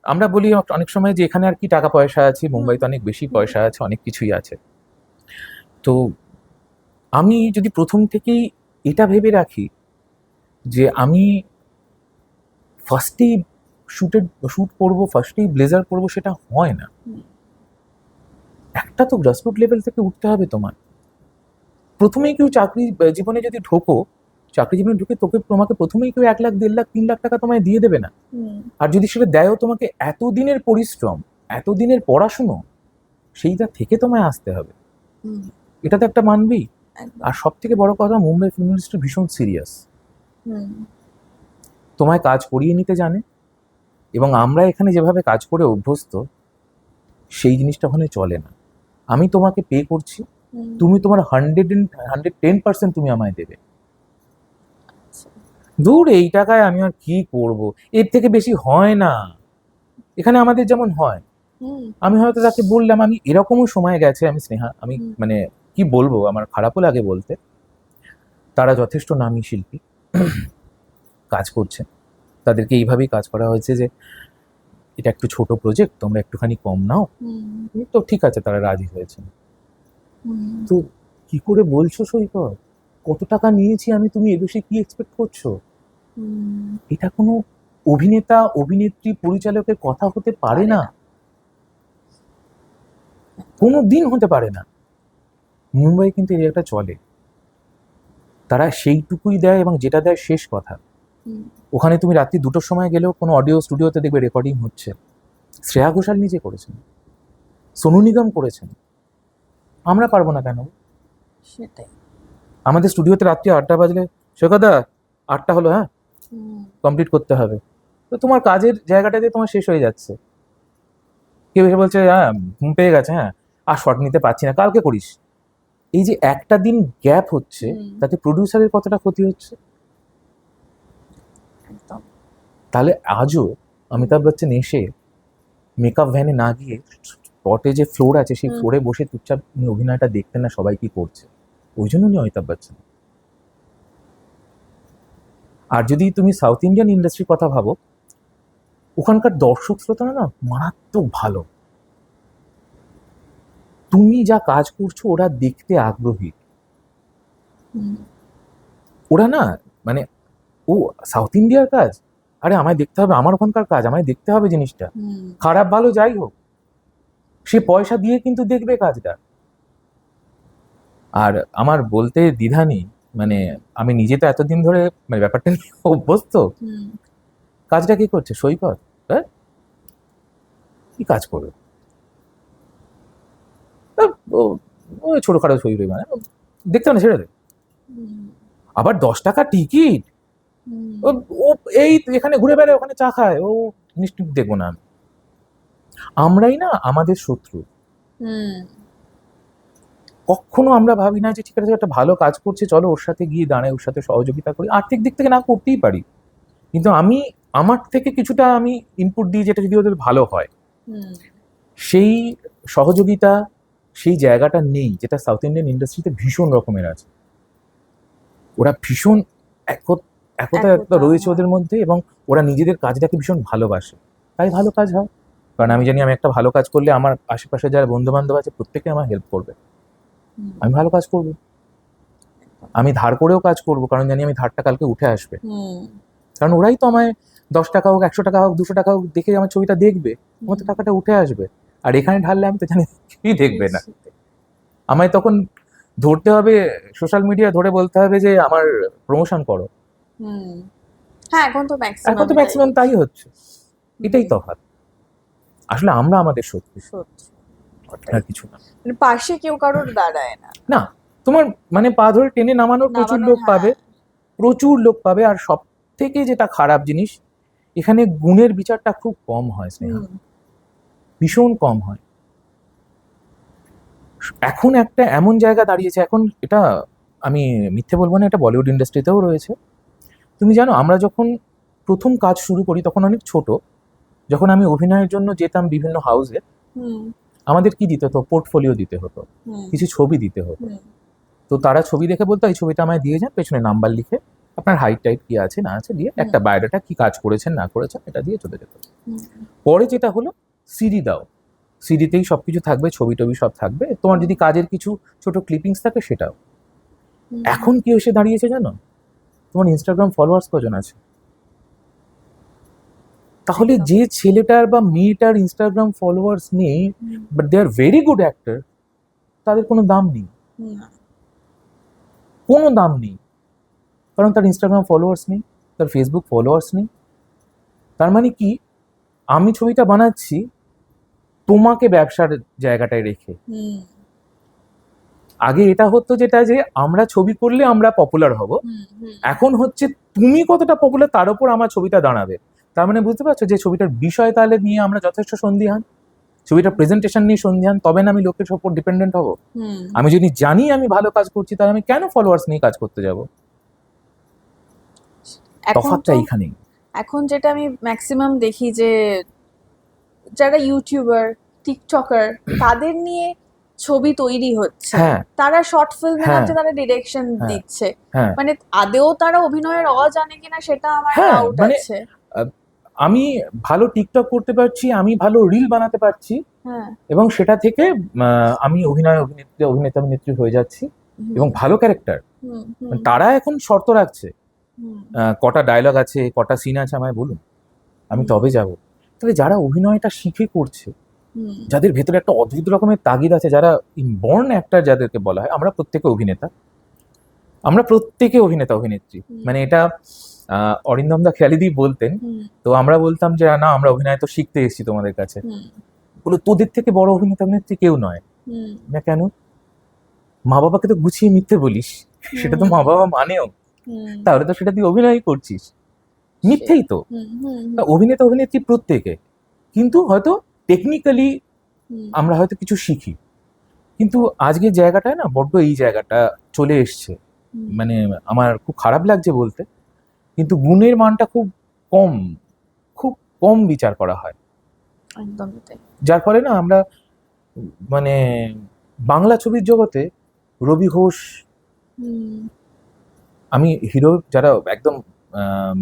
আমরা বলি অনেক সময় যে এখানে আর কি টাকা পয়সা আছে, মুম্বাইতে অনেক বেশি পয়সা আছে, অনেক কিছুই আছে। তো আমি যদি প্রথম থেকেই এটা ভেবে রাখি যে আমি ফার্স্টেই শুট করবো, ফার্স্টেই ব্লেজার পরবো, সেটা হয় না। একটা তো গ্রাসরুট লেভেল থেকে উঠতে হবে তোমার। প্রথমেই কেউ চাকরি জীবনে যদি ঢোকো, চাকরি জীবনে ঢুকে তোমাকে প্রথমেই কেউ 1 লাখ, 1.5 লাখ, 3 লাখ টাকা তোমায় দিয়ে দেবে না। আর যদি সেটা দেয়ও তোমাকে, এতদিনের পরিশ্রম, এতদিনের পড়াশুনো, সেইটা থেকে তোমায় আসতে হবে। এটা তো একটা মানবেই। আর সব থেকে বড় কথা, মুম্বাই ফিল্ম ইন্ডাস্ট্রি ভীষণ সিরিয়াস, তোমায় কাজ করিয়ে নিতে জানে। এবং আমরা এখানে যেভাবে কাজ করে অভ্যস্ত, সেই জিনিসটা ওখানে চলে না। আমি তোমাকে পে করছি, তুমি তোমার 110% তুমি আমায় দেবে। দূর, এই টাকায় আমি আর কি করব, এর থেকে বেশি হয় না এখানে আমাদের যেমন হয়। আমি হয়তো তাকে বললাম, আমি এরকমও সময় গেছে, আমি স্নেহা, আমি মানে কি বলবো, আমার খারাপও লাগে বলতে, তারা যথেষ্ট নামী শিল্পী কাজ করছে, তাদেরকে এইভাবেই কাজ করা হয়েছে যে এটা একটু ছোট প্রজেক্ট, তোমরা একটুখানি কম নাও, তো ঠিক আছে, তারা রাজি হয়েছে। তো কি করে বলছো সৈকত, কত টাকা নিয়েছি আমি, তুমি এ বেশি কি এক্সপেক্ট করছো? এটা কোনো অভিনেতা, অভিনেত্রী, পরিচালকের কথা হতে পারে না, কোনো দিন হতে পারে না। মুম্বাই কিন্তু এই জায়গাটা চলে, তারা সেইটুকুই দেয়, এবং যেটা দেয় শেষ কথা। ওখানে তুমি রাত্রি 2টোর সময় গেলেও কোনো অডিও স্টুডিওতে দেখবে রেকর্ডিং হচ্ছে। শ্রেয়া ঘোষাল নিজে করেছেন, সোনু নিগম করেছেন, আমরা পারবো না কেন? সেটাই। আমাদের স্টুডিওতে রাত্রি 8টা বাজলে, সৈকতদা 8টা হলো, হ্যাঁ কমপ্লিট করতে হবে, তো তোমার কাজের জায়গাটাতে তোমার শেষ হয়ে যাচ্ছে। কেউ এসে বলছে হ্যাঁ ঘুম পেয়ে গেছে, হ্যাঁ আর শর্ট নিতে পারছি না, কালকে করিস। এই যে একটা দিন গ্যাপ হচ্ছে, তাতে প্রডিউসারের কতটা ক্ষতি হচ্ছে। তাহলে আজও অমিতাভ বচ্চন এসে মেকআপ ভ্যানে না গিয়ে স্পটে যে ফ্লোর আছে, সেই ফ্লোরে বসে চুপচাপ উনি অভিনয়টা দেখতেন না সবাই কি করছে, ওই জন্য উনি অমিতাভ বচ্চন। আর যদি তুমি সাউথ ইন্ডিয়ান ইন্ডাস্ট্রির কথা ভাবো, ওখানকার দর্শক শ্রোতারা না মারাত্মক ভালো। তুমি যা কাজ করছো ওরা দেখতে আগ্রহী, ওরা না মানে ও সাউথ ইন্ডিয়ার কাজ, আরে আমায় দেখতে হবে, আমার ওখানকার কাজ আমায় দেখতে হবে, জিনিসটা খারাপ ভালো যাই হোক, সে পয়সা দিয়ে কিন্তু দেখবে কাজটা। আর আমার বলতে দ্বিধা নেই, মানে আমি নিজে তো এতদিন ধরে মানে ব্যাপারটা নিয়ে অভ্যস্ত। কাজটা কি করছে সৈকত, হ্যাঁ কি কাজ করবে, ছোটখাটো শরীরে মানে দেখতে হবে না, ছেড়ে দে। আবার 10 টাকা টিকিট, ও এই এখানে ঘুরে বেড়ায়, ওখানে চা খায়, ও নিশ্চিত দেখবো না। আমরাই না আমাদের শত্রু। কখনো আমরা ভাবি না যে ঠিক আছে একটা ভালো কাজ করছে, চলো ওর সাথে গিয়ে দাঁড়াই, ওর সাথে সহযোগিতা করি। আর্থিক দিক থেকে না করতেই পারি, কিন্তু আমি আমার থেকে কিছুটা আমি ইনপুট দিই, যেটা যদি ওদের ভালো হয়। হুম, সেই সহযোগিতা, সেই জায়গাটা নেই, যেটা সাউথ ইন্ডিয়ান ইন্ডাস্ট্রিতে ভীষণ রকমের আছে। ওরা ভীষণ একতা একতা, রয়েছে হ্যাঁ। ওদের মধ্যে, এবং ওরা নিজেদের কাজটাকে ভীষণ ভালোবাসে, তাই ভালো কাজ হয়। কারণ আমি জানি আমি একটা ভালো কাজ করলে আমার আশেপাশে যারা বন্ধু বান্ধব আছে প্রত্যেকে আমার হেল্প করবে, হুম, আমি ভালো কাজ করব। আমি ধার করেও কাজ করব, কারণ জানি আমি ধারটা কালকে উঠে আসবে। হুম, কারণ ওরাই তো আমায় 10 টাকা হোক, 100 টাকা হোক, 200 টাকা হোক দেখে আমার ছবিটা দেখবে, আমার তো টাকাটা উঠে আসবে। আর এখানে ঢাললে আমি তো জানি কিছুই দেখবে না। আমায় তখন ধরতে হবে, সোশ্যাল মিডিয়া ধরে বলতে হবে যে আমার প্রমোশন করো। হুম। হ্যাঁ, এখন তো এখন তো ম্যাক্সিমাম তাই হচ্ছে, এটাই তফাৎ। আসলে আমরা আমাদের শক্তি, সত্যি, ওটাই। আর কিছু না। মানে পাশে কেউ কারোর দাঁড়ায় না। না, তোমার মানে পা ধরে টেনে নামানোর প্রচুর নামানোর, লোক হ্যাঁ। পাবে, প্রচুর লোক পাবে। আর সব থেকে যেটা খারাপ জিনিস, এখানে গুণের বিচারটা খুব কম হয় স্নেহা, হুম, ভীষণ কম হয়। এখন একটা এমন জায়গা দাঁড়িয়েছে, এখন এটা আমি মিথ্যে বলবো না, এটা বলিউড ইন্ডাস্ট্রিতেও রয়েছে। তুমি জানো, আমরা যখন প্রথম কাজ শুরু করি তখন অনেক ছোট, যখন আমি অভিনয়ের জন্য যেতাম বিভিন্ন হাউসে, হুম, আমাদের কি দিতে হতো, পোর্টফোলিও দিতে হতো, হুম, কিছু ছবি দিতে হতো। হুম, তো তারা ছবি দেখে বলতো এই ছবিটা আমায় দিয়ে যান, পেছনে নাম্বার লিখে আপনার হাইট টাইট কি আছে না আছে দিয়ে একটা বায়োডাটা, কি কাজ করেছেন না করেছেন এটা দিয়ে চলে যেত। হুম, পরে যেটা হলো, সিডি দাও, সিডিতেই সবকিছু থাকবে, ছবি টবি সব থাকবে, তোমার যদি কাজের কিছু ছোট ক্লিপিংস থাকে সেটাও। হুম। এখন কি এসে দাঁড়িয়েছে জানো, তোমার ইনস্টাগ্রাম ফলোয়ার্স কজন আছে? তাহলে একদম। যে ছেলেটার বা মেয়েটার ইনস্টাগ্রাম ফলোয়ার্স নেই, hmm, but they are very good actor, তাদের কোনো দাম নেই, না। কোনো দাম নেই। কারণ তার ইনস্টাগ্রাম ফলোয়ার্স নেই, তার ফেসবুক ফলোয়ার্স নেই। তার মানে কি, আমি ছবিটা বানাচ্ছি তোমাকে ব্যবসার জায়গাটায় রেখে। হুম, আগে এটা হতো যেটা, যে আমরা ছবি করলে আমরা পপুলার হব, হুম, হুম, এখন হচ্ছে তুমি কতটা পপুলার তার উপর আমার ছবিটা দাঁড়াবে। তার মানে বুঝতে পারছো যে ছবিটার বিষয় তাহলে নিয়ে আমরা যথেষ্ট সন্দিহান, ছবিটার প্রেজেন্টেশন নিয়ে সন্দিহান, তবে না আমি লোকের ওপর ডিপেন্ডেন্ট হব। হুম। আমি যদি জানি আমি ভালো কাজ করছি, তাহলে আমি কেন ফলোয়ার্স নিয়ে কাজ করতে যাব? এখন তফাৎটা তো, এইখানেই। এখন যেটা আমি ম্যাক্সিমাম দেখি যে যারা ইউটিউবার, টিকটকার, তাদের নিয়ে ছবি তৈরি হচ্ছে। হ্যাঁ, তারা শর্ট ফিল্মে হ্যাঁ, নামছে, তারা ডিরেকশন হ্যাঁ, দিচ্ছে। হ্যাঁ, মানে আদেও তারা অভিনয়ের জানে কিনা সেটা আমার হ্যাঁ, ডাউট মানে আছে। আহ, আমি ভালো টিকটক করতে পারছি, আমি ভালো রিল বানাতে পারছি, হ্যাঁ। এবং সেটা থেকে আমি অভিনেতা অভিনেত্রী হয়ে যাচ্ছি, হুম, এবং ভালো ক্যারেক্টার। হুম, হুম, তারা এখন শর্ত রাখছে, হুম, কটা ডায়লগ আছে, কটা সিন আছে আমায় বলুন, আমি হুম, তবে যাব। তাহলে যারা অভিনয়টা শিখে করছে, হুম, যাদের ভেতরে একটা অদ্ভুত রকমের তাগিদ আছে, যারা ইনবর্ন অ্যাক্টর যাদেরকে বলা হয়, আমরা প্রত্যেকে অভিনেতা, আমরা প্রত্যেকে অভিনেতা অভিনেত্রী। হুম, মানে এটা অরিন্দম দা খেয়ালিদি বলতেন। হুম, তো আমরা বলতাম যে না, আমরা অভিনয় তো শিখতে এসেছি তোমাদের কাছে। হুম, বলে তোদের থেকে বড় অভিনেতা অভিনেত্রী কেউ নয়। হুম, না কেন? মা বাবাকে তো গুছিয়ে মিথ্যে বলিস, সেটা তো মা বাবা মানেও, হুম, তাহলে তো সেটা তুই অভিনয় করছিস, মিথ্যেই তো। হুম, হুম, তা অভিনেতা অভিনেত্রী প্রত্যেকে, কিন্তু হয়তো টেকনিক্যালি হুম, আমরা হয়তো কিছু শিখি, কিন্তু আজকের জায়গাটায় না বড্ড এই জায়গাটা চলে এসছে। হুম, মানে আমার খুব খারাপ লাগছে বলতে, কিন্তু গুণের মানটা খুব কম, খুব কম বিচার করা হয়, একদমই তাই। যার ফলে না আমরা মানে বাংলা ছবির জগতে রবি ঘোষ, হুম, আমি হিরো যারা একদম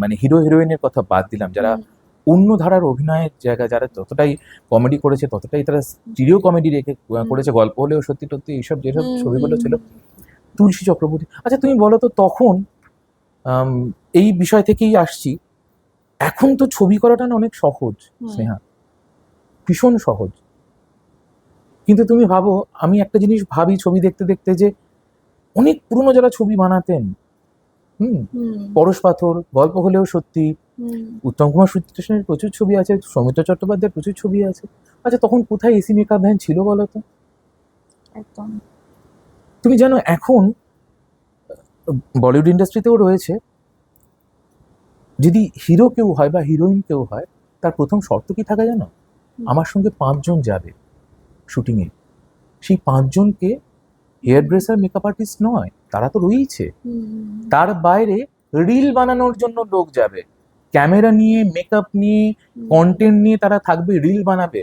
মানে হিরো হিরোইনের কথা বাদ দিলাম, যারা হুম, অন্য ধারার অভিনয়ের জায়গা, যারা ততটাই কমেডি করেছে, ততটাই তারা স্টিরিও কমেডি রেখে করেছে, গল্প হলেও সত্যি সত্যি এইসব যেসব হুম, ছবিগুলো হুম, ছিল। তুলসী চক্রবর্তী, আচ্ছা তুমি বলো তো, তখন আম, এই বিষয় থেকেই আসছি, এখন তো ছবি করাটা না অনেক সহজ হুম, স্নেহা, ভীষণ সহজ। কিন্তু তুমি ভাবো, আমি একটা জিনিস ভাবি ছবি দেখতে দেখতে, যে অনেক পুরনো যারা ছবি বানাতেন, হুম, হুম, পরশ পাথর, গল্প হলেও সত্যি, হুম, উত্তম কুমার সুচিত্রা প্রচুর ছবি আছে, সৌমিত্র চট্টোপাধ্যায়ের প্রচুর ছবি আছে। আচ্ছা তখন কোথায় এসি মেকআপ ভ্যান ছিল বলো তো? একদম। তুমি জানো এখন বলিউড ইন্ডাস্ট্রিতেও রয়েছে, যদি হিরো কেউ হয় বা হিরোইন কেউ হয়, তার প্রথম শর্ত কি থাকে জানো? আমার সঙ্গে 5 জন যাবে শুটিংয়ে, সেই 5 জনকে হেয়ার ড্রেসার, মেকআপ আর্টিস্ট নয়, তারা তো রয়েছে। হুম, তার বাইরে রিল বানানোর জন্য লোক যাবে, ক্যামেরা নিয়ে, মেকআপ নিয়ে, কন্টেন্ট নিয়ে তারা থাকবে, রিল বানাবে,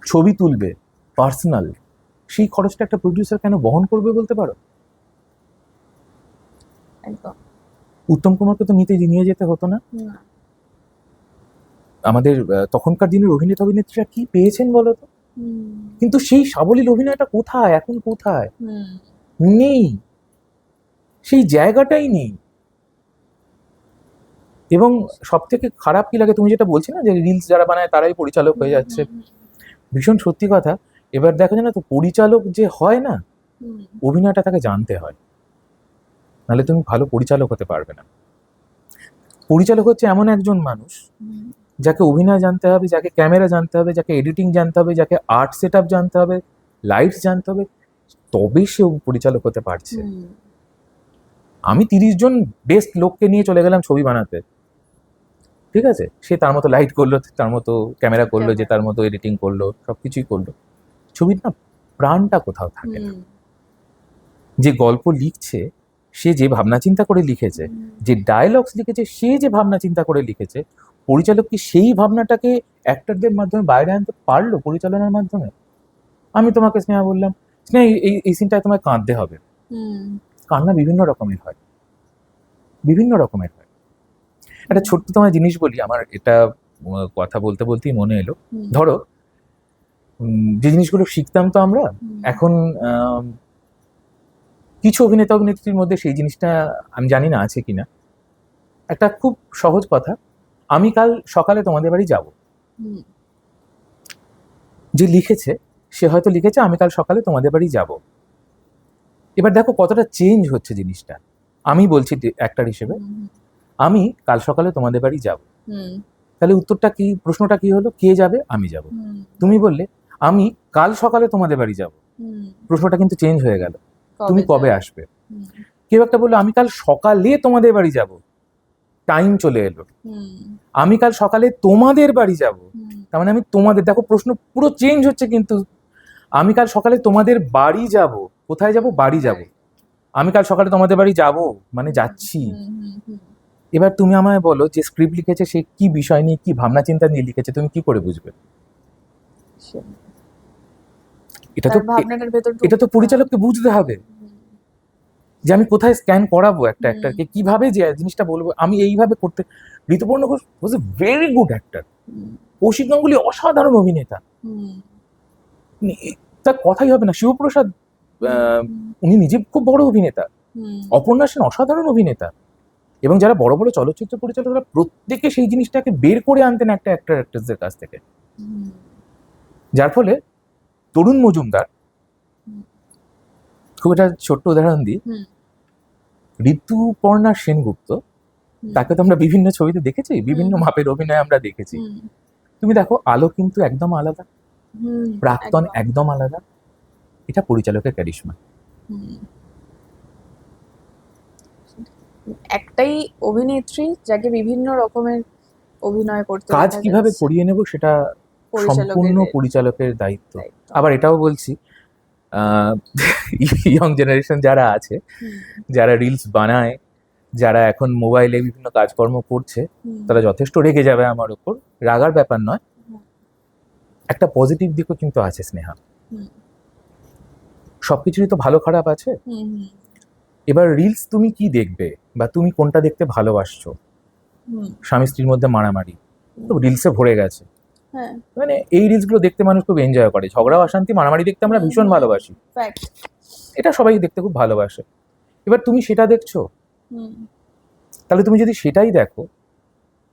ছবি তুলবে, পার্সোনাল। সেই খরচটা একটা প্রডিউসার কেন বহন করবে বলতে পারো? একদম উত্তম কুমারকে তো নিয়ে যেতে হতো না। না। আমাদের তখনকার দিনের অভিনেতা অভিনেত্রীরা কি পেয়েছেন বলো তো? হুম, কিন্তু সেই সাবলীল অভিনয়টা কোথায় এখন? কোথায়? হুম, নেই, সেই জায়গাটাই নেই। এবং সব থেকে খারাপ কি লাগে, তুমি যেটা বলছি না যে রিলস যারা বানায় তারাই পরিচালক হয়ে যাচ্ছে, ভীষণ সত্যি কথা। এবার দেখো না তো, পরিচালক যে হয় না, হুম, অভিনয়টা তাকে জানতে হয়, নাহলে তুমি ভালো পরিচালক হতে পারবে না। পরিচালক হচ্ছে এমন একজন মানুষ হুম, যাকে অভিনয় জানতে হবে, যাকে ক্যামেরা জানতে হবে, যাকে এডিটিং জানতে হবে, যাকে আর্ট সেট আপ জানতে হবে, লাইটস জানতে হবে, তবে সে পরিচালক হতে পারছে। হুম, আমি 30 জন বেস্ট লোককে নিয়ে চলে গেলাম ছবি বানাতে, ঠিক আছে, সে তার মতো লাইট করলো, তার মতো ক্যামেরা করলো, যে তার মতো এডিটিং করলো, সবকিছুই করলো, ছবির না প্রাণটা কোথাও থাকে না। হুম, যে গল্প লিখছে সে যে ভাবনা চিন্তা করে লিখেছে, যে ডায়লগস লিখেছে সে যে ভাবনা চিন্তা করে লিখেছে, পরিচালক কি সেই ভাবনাটাকে অ্যাক্টরদের মাধ্যমে বাইরে আনতে পারলো পরিচালনার মাধ্যমে? আমি তোমাকে স্নেহা বললাম, স্নেহা এই সিনটায় তোমায় কাঁদতে হবে। হুম, কান্না বিভিন্ন রকমের হয়, বিভিন্ন রকমের হয়। একটা ছোট্ট তোমায় জিনিস বলি, আমার এটা কথা বলতে বলতেই মনে এলো। হুম, ধরো যে জিনিসগুলো শিখতাম তো আমরা, হুম, এখন কিছু অভিনেতা অভিনেত্রীর মধ্যে সেই জিনিসটা আমি জানি না আছে কিনা। একটা খুব সহজ কথা, আমি কাল সকালে তোমাদের বাড়ি যাব, হুম, যে লিখেছে সে হয়তো লিখেছে আমি কাল সকালে তোমাদের বাড়ি যাব। এবার দেখো কতটা চেঞ্জ হচ্ছে জিনিসটা। আমি বলছি অ্যাক্টর হিসেবে, হুম, আমি কাল সকালে তোমাদের বাড়ি যাব, হুম, তাহলে উত্তরটা কি, প্রশ্নটা কি হলো? কে যাবে? আমি যাব। হুম, তুমি বললে আমি কাল সকালে তোমাদের বাড়ি যাব, হুম, প্রশ্নটা কিন্তু চেঞ্জ হয়ে গেল, তুমি কবে যাবে? আসবে। হুম, কেউ একটা বললো আমি কাল সকালে তোমাদের বাড়ি যাব, টাইম চলে এলো। হুম, আমি কাল সকালে তোমাদের বাড়ি যাব, হুম, তার মানে আমি তোমাদের, দেখো প্রশ্ন পুরো চেঞ্জ হচ্ছে কিন্তু। আমি কাল সকালে তোমাদের বাড়ি যাব, কোথায় যাব? বাড়ি যাব। আমি কাল সকালে তোমাদের বাড়ি যাব মানে যাচ্ছি। হুম, হুম, হুম, এবার তুমি আমায় বলো, যে স্ক্রিপ্ট লিখেছে সে কি বিষয় নিয়ে, কি ভাবনা চিন্তা নিয়ে লিখেছে, তুমি কি করে বুঝবে? সে- এটা তো তার ভাবনাটার ভেতর এটা তো ঢুকতে পরিচালককে বুঝতে হবে, হুম, যে আমি কোথায় স্ক্যান করাবো একটা হুম, অ্যাক্টরকে, কিভাবে যে জিনিসটা বলবো আমি এইভাবে করতে। ঋতুপর্ণ ঘোষ ওয়াজ এ ভেরি গুড অ্যাক্টর। হুম, কৌশিক গাঙ্গুলি অসাধারণ অভিনেতা, হুম, তার কথাই হবে না। শিবপ্রসাদ আহ, হুম, উনি নিজে খুব বড় অভিনেতা। হুম, অপর্ণা সেন অসাধারণ অভিনেতা। এবং যারা বড় বড় চলচ্চিত্র পরিচালক, তারা প্রত্যেকে সেই জিনিসটাকে বের করে আনতেন একটা অ্যাক্টর অ্যাক্ট্রেসদের কাছ থেকে। হুম, যার ফলে তরুণ মজুমদার, হুম, খুব একটা ছোট্ট উদাহরণ দিই, হুম, ঋতুপর্ণা সেনগুপ্ত, হুম, তাকে তো আমরা বিভিন্ন ছবিতে দেখেছি, বিভিন্ন হুম, মাপের অভিনয় আমরা দেখেছি। হুম, তুমি দেখো আলো কিন্তু একদম আলাদা, হুম, প্রাক্তন একদম, একদম আলাদা। এটা পরিচালকের ক্যারিশমা। হুম। একটাই অভিনেত্রী যাকে বিভিন্ন রকমের অভিনয় করতে কাজ দেখা কিভাবে যাচ্ছে, করিয়ে নেব সেটা পরিচালকের সম্পূর্ণ পরিচালকের দায়িত্ব। দায়িত্ব। আবার এটাও বলছি, ইয়ং জেনারেশন যারা আছে, হুম, যারা রিলস বানায়, যারা এখন মোবাইলে বিভিন্ন কাজকর্ম করছে, হুম, তারা যথেষ্ট রেগে যাবে আমার ওপর, রাগার ব্যাপার নয়। হুম, একটা পজিটিভ দিকও কিন্তু আছে স্নেহা, হুম, সবকিছুরই তো ভালো খারাপ আছে। হুম, এবার রিলস তুমি কি দেখবে, বা তুমি কোনটা দেখতে ভালোবাসছো? হুম, স্বামী স্ত্রীর মধ্যে মারামারি তো রিলসে ভরে গেছে, হ্যাঁ, মানে এই রিলসগুলো দেখতে মানুষ খুব এনজয় করে। ঝগড়া অশান্তি মারামারি দেখতে আমরা ভীষণ ভালোবাসি, ফ্যাক্ট। এটা সবাই দেখতে খুব ভালোবাসে। এবার তুমি সেটা দেখছো, হুম, তাহলে তুমি যদি সেটাই দেখো,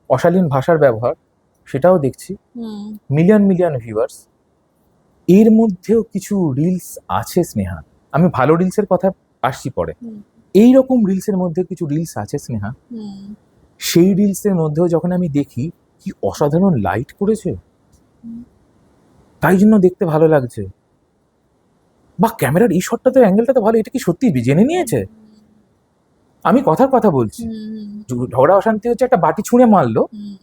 অশালীন ভাষার ব্যবহার সেটাও দেখছি, হুম, মিলিয়ন মিলিয়ন ভিউয়ার্স, এর মধ্যেও কিছু রিলস আছে স্নেহা, আমি ভালো রিলসের কথা আসছি পরে, হুম, এই রকম রিলসের মধ্যে কিছু রিলস আছে স্নেহা, হুম, সেই রিলসের মধ্যেও যখন আমি দেখি কি অসাধারণ লাইট করেছে, হুম, তাই জন্য দেখতে ভালো লাগছে, বা ক্যামেরার এই শটটা তো, অ্যাঙ্গেলটা তো ভালো, এটা কি সত্যি জেনে নিয়েছে? আমি কথার কথা বলছি, হুম, ঝগড়া অশান্তি হচ্ছে, একটা বাটি ছুঁড়ে মারলো, হুম,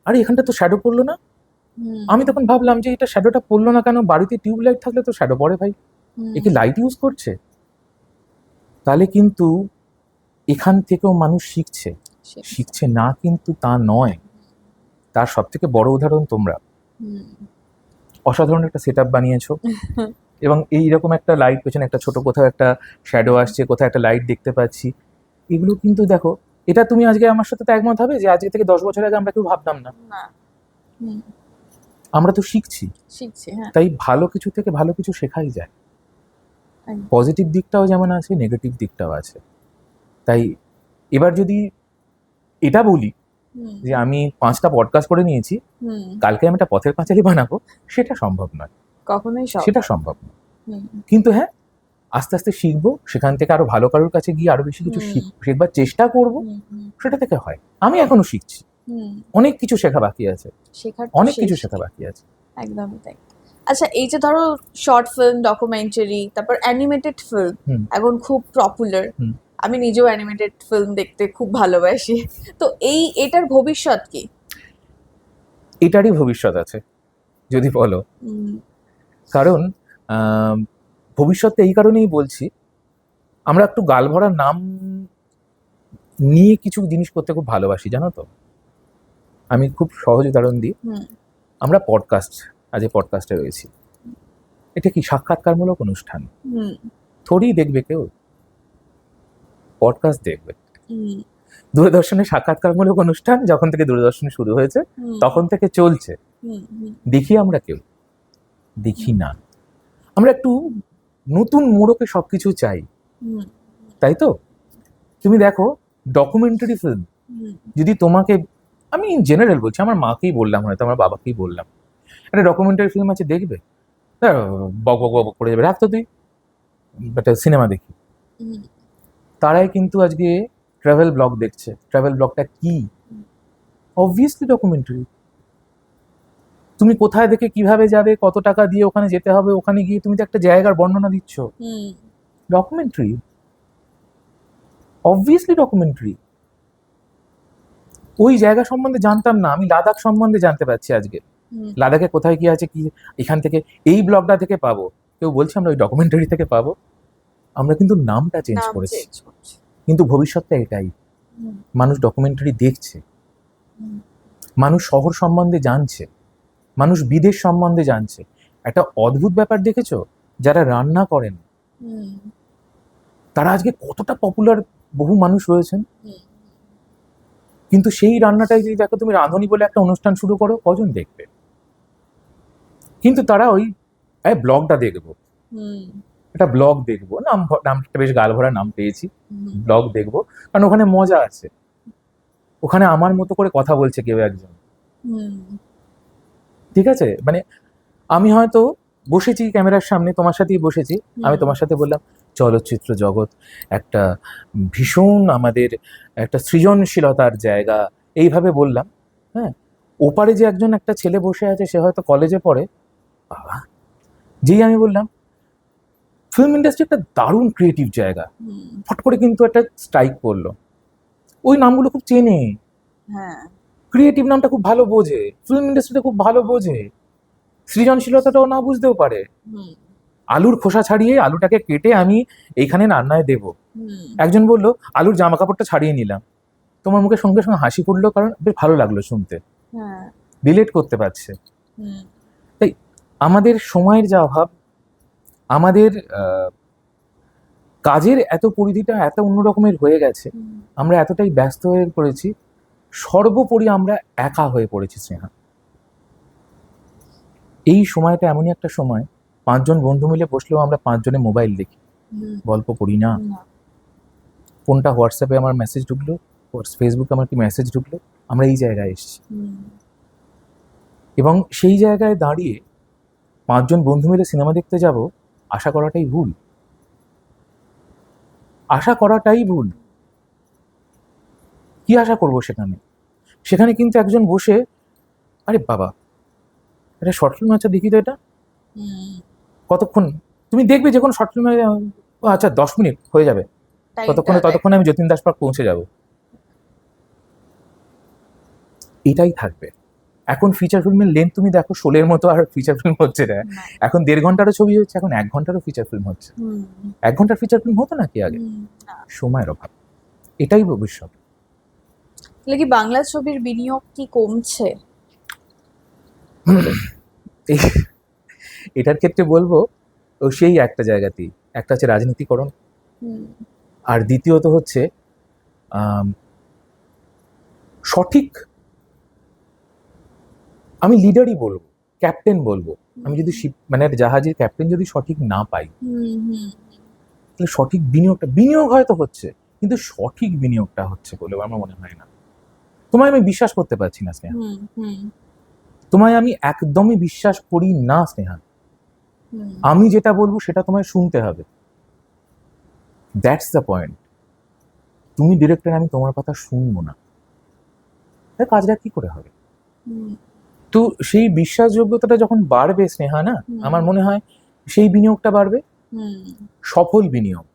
আরে এখানটা তো শ্যাডো পড়লো না। হুম, আমি তখন ভাবলাম যে এটা শ্যাডোটা পড়লো না কেন, বাড়িতে টিউবলাইট থাকলে তো শ্যাডো পড়ে ভাই, একে লাইট ইউজ করছে, তাহলে কিন্তু এখান থেকেও মানুষ শিখছে। শিখছে না কিন্তু তা নয়। তার সব থেকে বড় উদাহরণ তোমরা। অসাধারণ একটা সেট আপ বানিয়েছো, এবং এইরকম একটা লাইট, পেছনে একটা ছোট কোথাও একটা শ্যাডো আসছে, কোথাও একটা লাইট দেখতে পাচ্ছি, এগুলো কিন্তু দেখো, এটা তুমি আজকে আমার সাথে তো একমত হবে যে আজকে থেকে 10 বছর আগে আমরা কেউ ভাবতাম না। আমরা তো শিখছি। হ্যাঁ। তাই ভালো কিছু থেকে ভালো কিছু শেখাই যায়। একদম। পজিটিভ দিকটাও যেমন আছে, নেগেটিভ দিকটাও আছে। তাই এবার যদি এটা বলি যে আমি 5টা পডকাস্ট করে নিয়েছি, কালকে আমি একটা পথের পাঁচালী বানাবো, সেটা সম্ভব নয়, কখনোই সেটা সম্ভব নয়। কিন্তু হ্যাঁ, আস্তে আস্তে শিখবো, সেখান থেকে আরো ভালো কারোর কাছে গিয়ে আরো বেশি কিছু শেখবার চেষ্টা করব, সেটা থেকে হয়। আমি এখনো শিখছি, অনেক কিছু শেখা বাকি আছে, অনেক কিছু শেখা বাকি আছে। একদমই তাই। আচ্ছা, এই যে ধরো শর্ট ফিল্ম, ডকুমেন্টারি, তারপর অ্যানিমেটেড ফিল্ম এখন খুব পপুলার। আমি নিজেও অ্যানিমেটেড ফিল্ম দেখতে খুব ভালোবাসি। তো এটার ভবিষ্যৎ কি? এটারই ভবিষ্যৎ আছে যদি বলো। কারণ ভবিষ্যতে এই কারণেই বলছি, আমরা একটু গালভরা নাম নিয়ে কিছু জিনিস করতে খুব ভালোবাসি, জানো তো। আমি খুব সহজ উদাহরণ দিই। আমরা পডকাস্ট, আজ পডকাস্টে রয়েছি, এটা কি সাক্ষাৎকারমূলক অনুষ্ঠান? থোড়ি দেখবে কেউ পডকাস্ট, দেখবে দূরদর্শনের সাক্ষাৎকারমূলক অনুষ্ঠান যখন থেকে দূরদর্শন শুরু হয়েছে তখন থেকে চলছে। দেখি আমরা কেউ? দেখি না। আমরা একটু নতুন মোড়কে সবকিছু চাই, তাই তো? তুমি দেখো ডকুমেন্টারি ফিল্ম, যদি তোমাকে, আমি ইন জেনারেল বলছি, আমার মাকেই বললাম, হয়তো আমার বাবাকেই বললাম, একটা ডকুমেন্টারি ফিল্ম আছে, দেখবে? বক বক বক করে যাবে, রাখতো তুই একটা সিনেমা দেখি। তারাই কিন্তু আজকে ট্রাভেল ব্লগ দেখছে। ট্রাভেল ব্লগটা কি? Obviously documentary. তুমি কোথায় দেখে কিভাবে যাবে, কত টাকা দিয়ে ওখানে যেতে হবে, ওখানে গিয়ে তুমি তো একটা জায়গার বর্ণনা দিচ্ছ, ডকুমেন্টারি, অবভিয়াসলি ডকুমেন্টারি। ওই জায়গা সম্বন্ধে জানতাম না, আমি লাদাখ সম্বন্ধে জানতে পারছি আজকে। লাদাখে কোথায় কি আছে, কি এখান থেকে এই ব্লগটা থেকে পাবো, কেউ বলছে আমরা ওই ডকুমেন্টারি থেকে পাবো। আমরা কিন্তু নামটা চেঞ্জ করেছি, কিন্তু ভবিষ্যৎটা এটাই। মানুষ ডকুমেন্টারি দেখছে, মানুষ শহর সম্বন্ধে জানছে, মানুষ বিদেশ সম্বন্ধে জানছে। একটা অদ্ভুত ব্যাপার দেখেছো, যারা রান্না করেন তারা আজকে কতটা পপুলার, বহু মানুষ রয়েছেন, কিন্তু সেই রান্নাটাই যদি দেখো তুমি, রাঁধুনি বলে একটা অনুষ্ঠান শুরু করো, কজন দেখবে? কিন্তু তারা ওই ব্লগটা দেখবো, একটা ব্লগ দেখবো, নামটা বেশ গালভরা নাম পেয়েছি, ব্লগ দেখবো, কারণ ওখানে মজা আছে, ওখানে আমার মতো করে কথা বলছে কেউ একজন, ঠিক আছে? মানে আমি হয়তো বসেছি ক্যামেরার সামনে, তোমার সাথেই বসেছি, আমি তোমার সাথে বললাম চলচ্চিত্র জগৎ একটা ভীষণ আমাদের একটা সৃজনশীলতার জায়গা, এইভাবে বললাম। হ্যাঁ, ওপারে যে একজন একটা ছেলে বসে আছে, সে হয়তো কলেজে পড়ে, বাবা, যেই আমি বললাম ফিল্ম ইন্ডাস্ট্রি একটা দারুণ ক্রিয়েটিভ জায়গা, ফট করে কিন্তু একটা স্ট্রাইক পড়লো। ওই নামগুলো খুব চেনে, ক্রিয়েটিভ নামটা খুব ভালো বোঝে, ফিল্ম ইন্ডাস্ট্রিটা খুব ভালো বোঝে, সৃজনশীলতাটাও না বুঝতেও পারে। আলুর খোসা ছাড়িয়ে আলুটাকে কেটে আমি এইখানে রান্নায় দেব। একজন বললো আলুর জামা কাপড়টা ছাড়িয়ে নিলাম, তোমার মুখে সঙ্গে সঙ্গে হাসি ফুটলো, কারণ বেশ ভালো লাগলো শুনতে, রিলেট করতে পারছে। তাই আমাদের সময়ের যা অভাব, আমাদের কাজের এত পরিধিটা এত অন্যরকমের হয়ে গেছে, আমরা এতটাই ব্যস্ত হয়ে পড়েছি, সর্বোপরি আমরা একা হয়ে পড়েছি স্নেহা। এই সময়টা এমনই একটা সময়, 5 জন বন্ধু মিলে বসলেও আমরা 5 জনে মোবাইল দেখি, গল্প করি না। কোনটা হোয়াটসঅ্যাপে আমার মেসেজ ঢুকলো, ফেসবুকে আমার কি মেসেজ ঢুকলো, আমরা এই জায়গায় এসেছি। এবং সেই জায়গায় দাঁড়িয়ে 5 জন বন্ধু মিলে সিনেমা দেখতে যাব, আশা করাটাই ভুল, আশা করাটাই ভুল। কি আশা করবো সেখানে? সেখানে কিন্তু একজন বসে, আরে বাবা এটা শর্ট ফিল্ম আছে, দেখি তো এটা কতক্ষণ, তুমি দেখবে যে কোনো শর্ট ফিল্মে, আচ্ছা 10 মিনিট হয়ে যাবে, ততক্ষণে আমি যতীন দাস পার্ক পৌঁছে যাব, এটাই থাকবে। এখন ফিচার ফিল্মের লেন্থ তুমি দেখো, 16 মতো আর ফিচার ফিল্ম হচ্ছে না। এখন 1.5 ঘন্টারও ছবি হচ্ছে, এখন 1 ঘন্টারও ফিচার ফিল্ম হচ্ছে। 1 ঘন্টার ফিচার ফিল্ম হতো নাকি আগে? সময়ের অভাব, এটাই ভবিষ্যৎ। তাহলে কি বাংলা ছবির বিনিয়োগ কি কমছে? এই- এটার ক্ষেত্রে বলবো ও সেই একটা জায়গাতেই, একটা হচ্ছে রাজনীতিকরণ, আর দ্বিতীয়ত হচ্ছে সঠিক, আমি লিডারই বলবো, ক্যাপ্টেন বলবো। আমি যদি মানে একটা জাহাজের ক্যাপ্টেন যদি সঠিক না পাই, তাহলে সঠিক বিনিয়োগ হয়তো হচ্ছে, কিন্তু সঠিক বিনিয়োগটা হচ্ছে বলে আমার মনে হয় না। তোমায় আমি বিশ্বাস করতে পারছি না স্নেহা, তোমায় আমি একদমই বিশ্বাস করি না স্নেহা। আমি যেটা বলবো সেটা তোমায় শুনতে হবে, দ্যাটস দ্য পয়েন্ট। তুমি ডিরেক্টর, আমি তোমার কথা শুনবো না, তাই কাজটা কি করে হবে? তো সেই বিশ্বাসযোগ্যতাটা যখন বাড়বে স্নেহা, না আমার মনে হয় সেই বিনিয়োগটা বাড়বে। সফল বিনিয়োগ,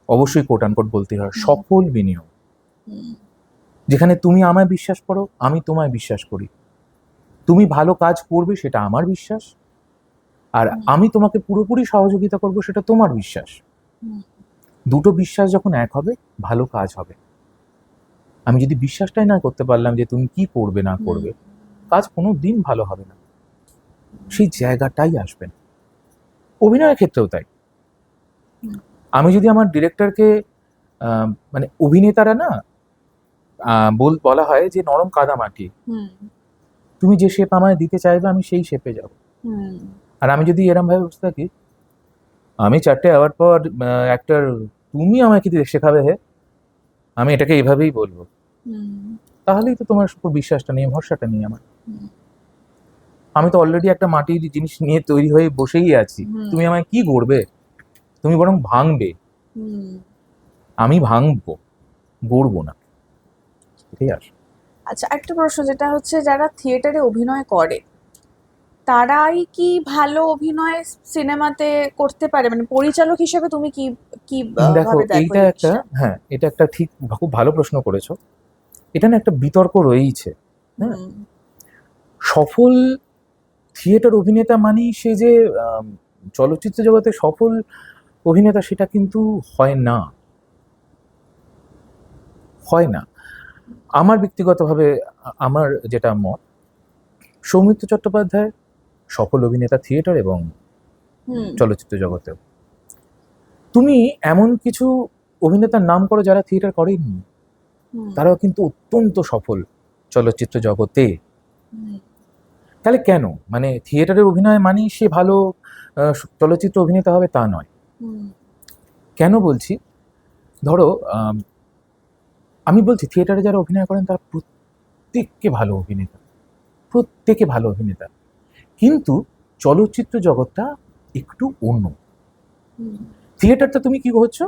অবশ্যই কোট আনকোট বলতে হয়, সফল বিনিয়োগ, যেখানে তুমি আমায় বিশ্বাস করো, আমি তোমায় বিশ্বাস করি, তুমি ভালো কাজ করবে সেটা আমার বিশ্বাস, আর আমি তোমাকে পুরোপুরি সহযোগিতা করব সেটা তোমার বিশ্বাস। দুটো বিশ্বাস যখন এক হবে, ভালো কাজ হবে। আমি যদি বিশ্বাসটাই না করতে পারলাম যে তুমি কি করবে না করবে, কাজ কোনো দিন ভালো হবে না, সেই জায়গাটাই আসবে না। অভিনয়ের ক্ষেত্রেও তাই। আমি যদি আমার ডিরেক্টরকে মানে অভিনেতারা না বলা হয় যে নরম কাদামাটি, তুমি যে শেপ আমায় দিতে চাইবে আমি সেই শেপে যাব। আর আমি যদি এরম ভাবে বসে থাকি, আমি 4টে অ্যাওয়ার্ড পাওয়ার অ্যাক্টর, তুমি আমায় কি শেখাবে হে, আমি এটাকে এইভাবেই বলবো, তাহলেই তো তোমার উপর বিশ্বাসটা নেই, ভরসাটা নেই আমার। আমি তো অলরেডি একটা মাটির জিনিস নিয়ে তৈরি হয়ে বসেই আছি, তুমি আমায় কি করবে? তুমি বরং ভাঙবে, আমি ভাঙবো, গড়বো না, এটাই আসে। আচ্ছা, একটা প্রশ্ন যেটা হচ্ছে, যারা থিয়েটারে অভিনয় করে তারাই কি ভালো অভিনয় সিনেমাতে করতে পারে? মানে পরিচালক হিসেবে তুমি কি কি দেখো, ভাবে দেখো এইটা এই একটা, জিনিসটা? হ্যাঁ এটা একটা ঠিক, খুব ভালো প্রশ্ন করেছো। এটা না একটা বিতর্ক রয়েইছে। হ্যাঁ, সফল থিয়েটার অভিনেতা মানেই সে যে চলচ্চিত্র জগতে সফল অভিনেতা, সেটা কিন্তু হয় না, হয় না। আমার ব্যক্তিগতভাবে আমার যেটা মত, সৌমিত্র চট্টোপাধ্যায় সফল অভিনেতা থিয়েটার এবং চলচ্চিত্র জগতেও। তুমি এমন কিছু অভিনেতার নাম করো যারা থিয়েটার করেনি, তারাও কিন্তু অত্যন্ত সফল চলচ্চিত্র জগতে। তাহলে কেন, মানে থিয়েটারের অভিনয় মানেই সে ভালো চলচ্চিত্র অভিনেতা হবে তা নয়। কেন বলছি, ধরো আমি বলছি থিয়েটারে যারা অভিনয় করেন তারা প্রত্যেকে ভালো অভিনেতা, প্রত্যেকে ভালো অভিনেতা, কিন্তু চলচ্চিত্র জগৎটা একটু অন্য। থিয়েটারটা তুমি কি করছো,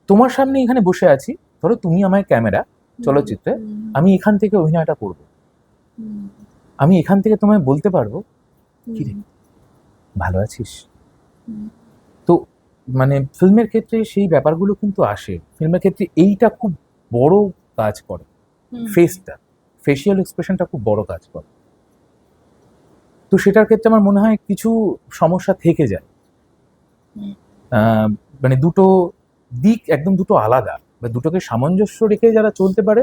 তোমার সামনে এখানে বসে আছি, ধরো তুমি আমায় ক্যামেরা চলচ্চিত্রে, আমি এখান থেকে অভিনয়টা করব, আমি এখান থেকে তোমায় বলতে পারবো কি রে ভালো আছিস। তো মানে ফিল্মের ক্ষেত্রে সেই ব্যাপারগুলো কিন্তু আসে, ফিল্মের ক্ষেত্রে এইটা খুব বড় কাজ করে, ফেসটা, ফেসিয়াল এক্সপ্রেশনটা খুব বড় কাজ করে। তো সেটার ক্ষেত্রে আমার মনে হয় কিছু সমস্যা থেকে যায়, মানে দুটো দিক একদম দুটো আলাদা, বা দুটোকে সামঞ্জস্য রেখে যারা চলতে পারে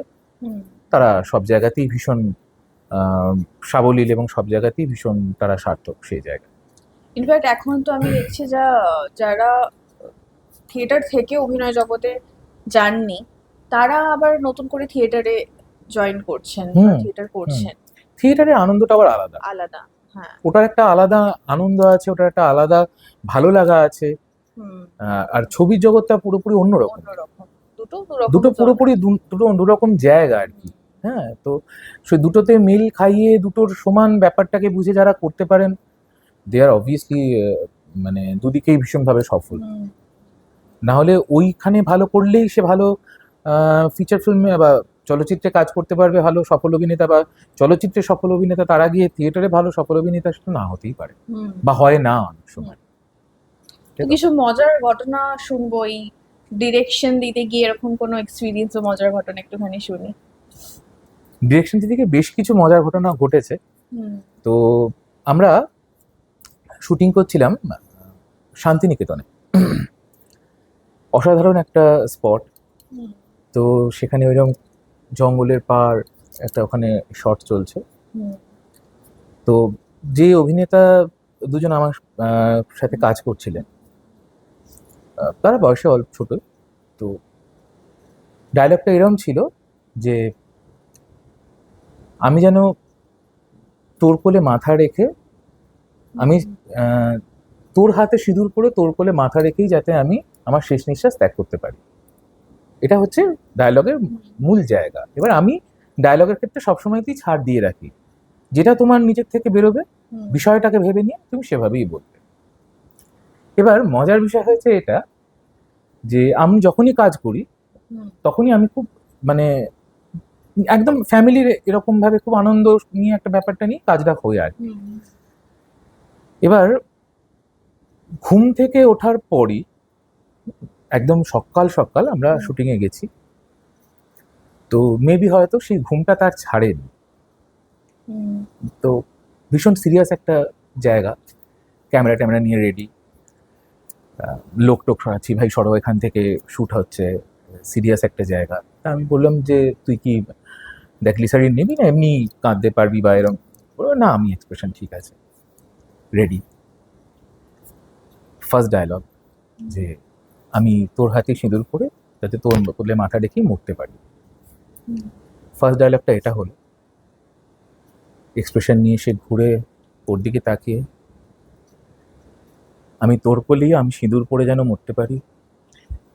তারা সব জায়গাতেই ভীষণ সাবলীল এবং সব জায়গাতেই ভীষণ তারা সার্থক সেই জায়গায়। ইনফ্যাক্ট এখন তো আমি দেখছি যারা থিয়েটার থেকে অভিনয় জগতে যাননি, তারা আবার নতুন করে থিয়েটারে জয়েন করছেন, থিয়েটার করছেন। থিয়েটারের আনন্দটা আবার আলাদা আলাদা, হ্যাঁ, ওটার একটা আলাদা আনন্দ আছে, ওটার একটা আলাদা ভালো লাগা আছে। আর ছবির জগৎটা পুরোপুরি অন্যরকম, দুটো পুরোপুরি দুরকম জায়গা আর কি। হ্যাঁ, তো সেই দুটোতে মিল খাইয়ে দুটোর সমান ব্যাপারটাকে বুঝে যারা করতে পারেন, দে আর অবভিয়াসলি মানে দুদিকেই ভীষণভাবে সফল। না হলে ওইখানে ভালো করলেই সে ভালো ফিচার ফিল্মে বা চলচ্চিত্রে কাজ করতে পারবে, ভালো সফল অভিনেতা, বা চলচ্চিত্রে সফল অভিনেতা, তারা গিয়ে থিয়েটারে ভালো সফল অভিনেতা সেটা না হতেই পারে, বা হয় না অনেক সময়। কিছু মজার ঘটনা শুনবো এই ডিরেকশন দিতে গিয়ে, এরকম কোনো এক্সপিরিয়েন্স ও মজার ঘটনা একটুখানি শুনি। ডিরেকশন দিদিকে বেশ কিছু মজার ঘটনা ঘটেছে। হুম, তো আমরা শুটিং করছিলাম শান্তিনিকেতনে। অসাধারণ একটা স্পট। হুম, তো সেখানে ওইরকম জঙ্গলের পাড় একটা ওখানে শট চলছে। হুম, তো যে অভিনেতা দুজন আমার সাথে কাজ করছিলেন, তারা বয়সে অল্প ছোট। তো ডায়লগটা এরকম ছিল যে আমি যেন তোর কোলে মাথা রেখে আমি আহ, তোর হাতে সিঁদুর পরে তোর কোলে মাথা রেখেই যাতে আমি আমার শেষ নিঃশ্বাস ত্যাগ করতে পারি। এটা হচ্ছে ডায়লগের মূল জায়গা। এবার আমি ডায়লগের ক্ষেত্রে সবসময়তেই ছাড় দিয়ে রাখি, যেটা তোমার নিজের থেকে বেরোবে হুম, বিষয়টাকে ভেবে নিয়ে তুমি সেভাবেই বলবে। এবার মজার বিষয় হয়েছে এটা যে আমি যখনই কাজ করি হুম, তখনই আমি খুব মানে একদম ফ্যামিলির এরকম ভাবে খুব আনন্দ নিয়ে একটা ব্যাপারটা নিয়ে কাজটা হয়ে আর কি। হুম, এবার ঘুম থেকে ওঠার পরই একদম সকাল সকাল আমরা হুম। শুটিং এ গেছি। তো মেবি হয়তো সেই ঘুমটা তার ছাড়েনি। হুম, তো ভীষণ সিরিয়াস একটা জায়গা, ক্যামেরা ট্যামেরা নিয়ে রেডি, লোক টোক সরাচ্ছি, ভাই সরো এখান থেকে শ্যুট হচ্ছে, সিরিয়াস একটা জায়গা। তা আমি বললাম যে তুই কি দেখ গ্লিসারিন নিবি না এমনি কাঁদতে পারবি বা এরকম? বললো না আমি এক্সপ্রেশন ঠিক আছে, রেডি। ফার্স্ট ডায়লগ যে আমি তোর হাতে সিঁদুর পরে যাতে তোর কোলে মাথা রেখেই মরতে পারি। হুম, ফার্স্ট ডায়লগটা এটা হলো। এক্সপ্রেশন নিয়ে সে ঘুরে ওর দিকে তাকিয়ে, আমি তোর কোলেই আমি সিঁদুর পরে যেন মরতে পারি।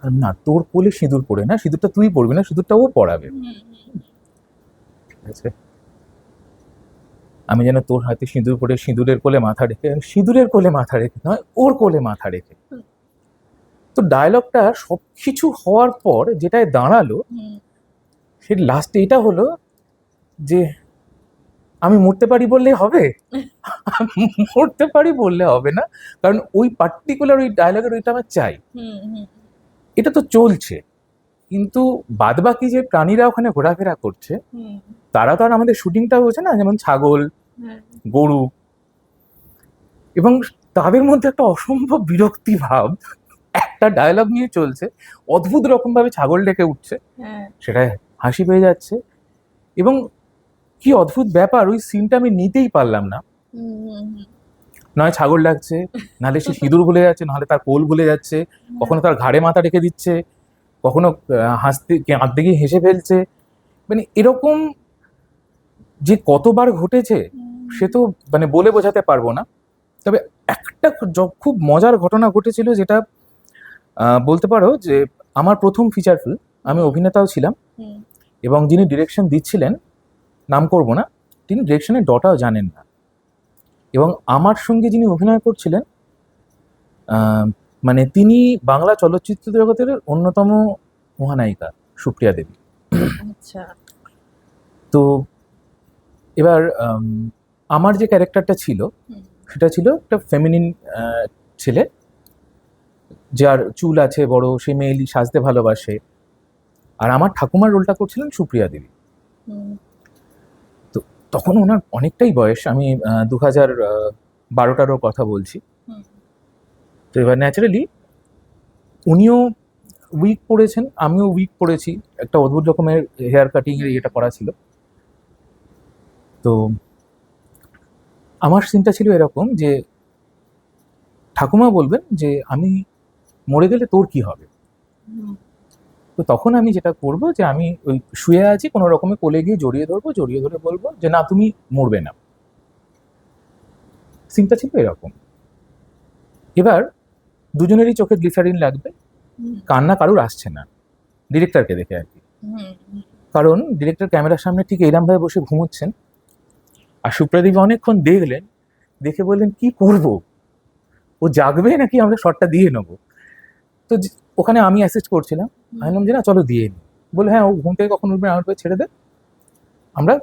আর না, তোর কোলে সিঁদুর পরে না, সিঁদুরটা তুই পরবি না, সিঁদুরটা ও পরাবে, হুম, ঠিক আছে? আমি যেন তোর হাতে সিঁদুর পরে সিঁদুরের কোলে মাথা রেখে, সিঁদুরের কোলে মাথা রেখে নয়, ওর কোলে মাথা রেখে। হুম, তো ডায়লগটা সবকিছু হওয়ার পর যেটায় দাঁড়ালো, হুম, সে লাস্টে এটা হলো যে আমি মরতে পারি বললে হবে? আমি মরতে পারি বললে হবে না, কারণ ওই পার্টিকুলার ওই ডায়লগের ওইটা আমার চাই। হুম, হুম, এটা তো চলছে, কিন্তু বাদবাকি যে প্রাণীরা ওখানে ঘোরাফেরা করছে হুম, তারা তো আর আমাদের শুটিংটা হচ্ছে না, যেমন ছাগল, হ্যাঁ, গরু, এবং তাদের মধ্যে একটা অসম্ভব বিরক্তি ভাব একটা ডায়লগ নিয়ে চলছে, অদ্ভুত রকম ভাবে ছাগল ডেকে উঠছে, হ্যাঁ, সেটায় হাসি পেয়ে যাচ্ছে। এবং কি অদ্ভুত ব্যাপার, ওই সিনটা আমি নিতেই পারলাম না। হুম, হুম, নয় ছাগল ডাকছে, নাহলে সে সিঁদুর ভুলে যাচ্ছে, নাহলে তার কোল ভুলে যাচ্ছে, কখনো তার ঘাড়ে মাথা রেখে দিচ্ছে, কখনো হাসতে কাঁদতে গিয়ে হেসে ফেলছে। মানে এরকম যে কতবার ঘটেছে হুম, সে তো মানে বলে বোঝাতে পারবো না। তবে একটা খুব মজার ঘটনা ঘটেছিল, যেটা বলতে পারো যে আমার প্রথম ফিচার ফিল্ম, আমি অভিনেতাও ছিলাম, হুম, এবং যিনি ডিরেকশন দিচ্ছিলেন, নাম করব না, তিনি ডিরেকশনের ডটাও জানেন না। এবং আমার সঙ্গে যিনি অভিনয় করছিলেন, আহ, মানে তিনি বাংলা চলচ্চিত্র জগতের অন্যতম মহানায়িকা সুপ্রিয়া দেবী। আচ্ছা, তো এবার আমার যে ক্যারেক্টারটা ছিল হুম, সেটা ছিল একটা ফেমিনিন ছেলে, যার চুল আছে বড়, সে মেয়েলি সাজতে ভালোবাসে। আর আমার ঠাকুমার রোলটা করছিলেন সুপ্রিয়া দেবী। হুম, তো তখন ওনার অনেকটাই বয়স, আমি 2012-13 কথা বলছি। হুম, তো এবার ন্যাচারালি উনিও উইগ পরেছেন, আমিও উইগ পরেছি, একটা অদ্ভুত রকমের হেয়ার কাটিং এর ইয়েটা করা ছিল। তো আমার সিনটা ছিল এরকম যে ঠাকুমা বলবেন যে আমি মরে গেলে তোর কি হবে। হুম, তো তখন আমি যেটা করব যে আমি ওই শুয়ে আছি, কোনো রকমে কোলে গিয়ে জড়িয়ে ধরবো, জড়িয়ে ধরে বলবো যে না তুমি মরবে না। সিনটা ছিল এরকম। এবার দুজনেরই চোখে গ্লিসারিন লাগবে, হুম, কান্না কারুর আসছে না, ডিরেক্টরকে দেখে আর কি। হুম, হুম, কারণ ডিরেক্টর ক্যামেরার সামনে ঠিক এইরকম ভাবে বসে ঘুমোচ্ছেন। আর সুপ্রদীপ অনেকক্ষণ দেখলেন, দেখে বললেন কি করব, ও জাগবে নাকি আমরা শটটা দিয়ে নেবো। তো ওখানে আমি অ্যাসিস্ট করছিলাম, আমি বললাম যে না চলো দিয়ে নিই। বলে হ্যাঁ ও ঘুম থেকে কখন উঠবে আমার উপরে ছেড়ে দে, আমরা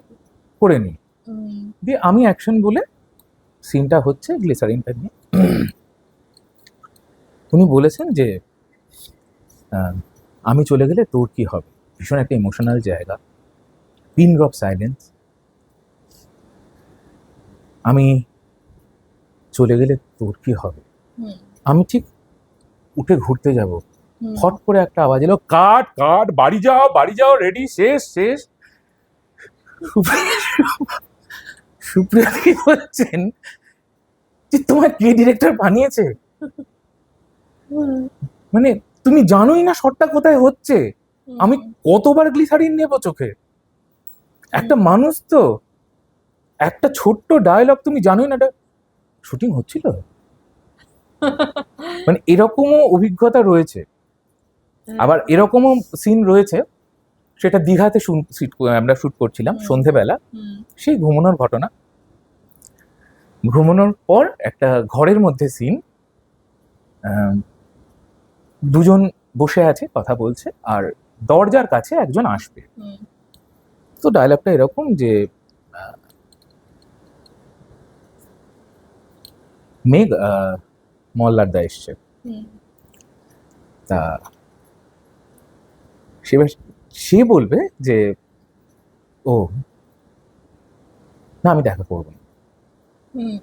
করে নিই। হুম, দিয়ে আমি অ্যাকশন বলে সিনটা হচ্ছে গ্লিসারিনটা নিয়ে। উনি বলেছেন যে আহ, আমি চলে গেলে তোর কি হবে, ভীষণ একটা ইমোশনাল জায়গা। Pin drop silence. আমি চলে গেলে তোর কি হবে? হুম, আমি ঠিক উঠে ঘুরতে যাব, হুম, ফট করে একটা আওয়াজ এলো, কাট কাট, বাড়ি যাও বাড়ি যাও, রেডি, শেষ শেষ। সুপ্রিয়া কি বলছেন যে তোমার কে ডিরেক্টর বানিয়েছে? হুম, মানে তুমি জানোই না শটটা কোথায় হচ্ছে। হুম, আমি কতবার গ্লিসারিন নেবো চোখে? একটা মানুষ তো, একটা ছোট্ট ডায়লগ তুমি জানোই না এটা শুটিং হচ্ছিল। মানে এরকমও অভিজ্ঞতা রয়েছে। আবার এরকমও সিন রয়েছে, সেটা দীঘাতে আমরা শুট করছিলাম হুম, সন্ধেবেলা। হুম, সেই ঘুমানোর ঘটনা, ঘুমানোর পর একটা ঘরের মধ্যে সিন, দুজন বসে আছে কথা বলছে আর দরজার কাছে একজন আসবে। হুম, তো ডায়লগটা এরকম যে মেঘ, মল্লারদা এসছে। হুম, তা সে বলবে যে ও না, আমি দেখা করবো না, হুম,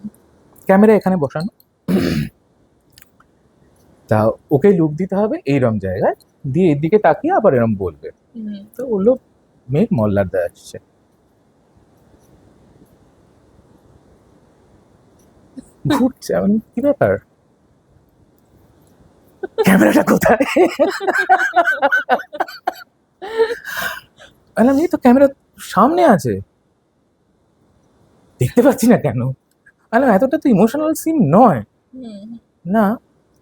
ক্যামেরা এখানে বসানো। তা ওকে লুক দিতে হবে এইরম জায়গায়, দিয়ে এর দিকে তাকিয়ে আবার এরম বলবে। হুম। তো বললো মেঘ, মল্লারদা আসছে। ঘুরছে, আমি বলি, কি ব্যাপার, ক্যামেরাটা কোথায়? বললাম এই তো ক্যামেরা সামনে আছে, দেখতে পাচ্ছি না কেন? বললাম এতটা তো ইমোশনাল সিন নয়। হুম, না,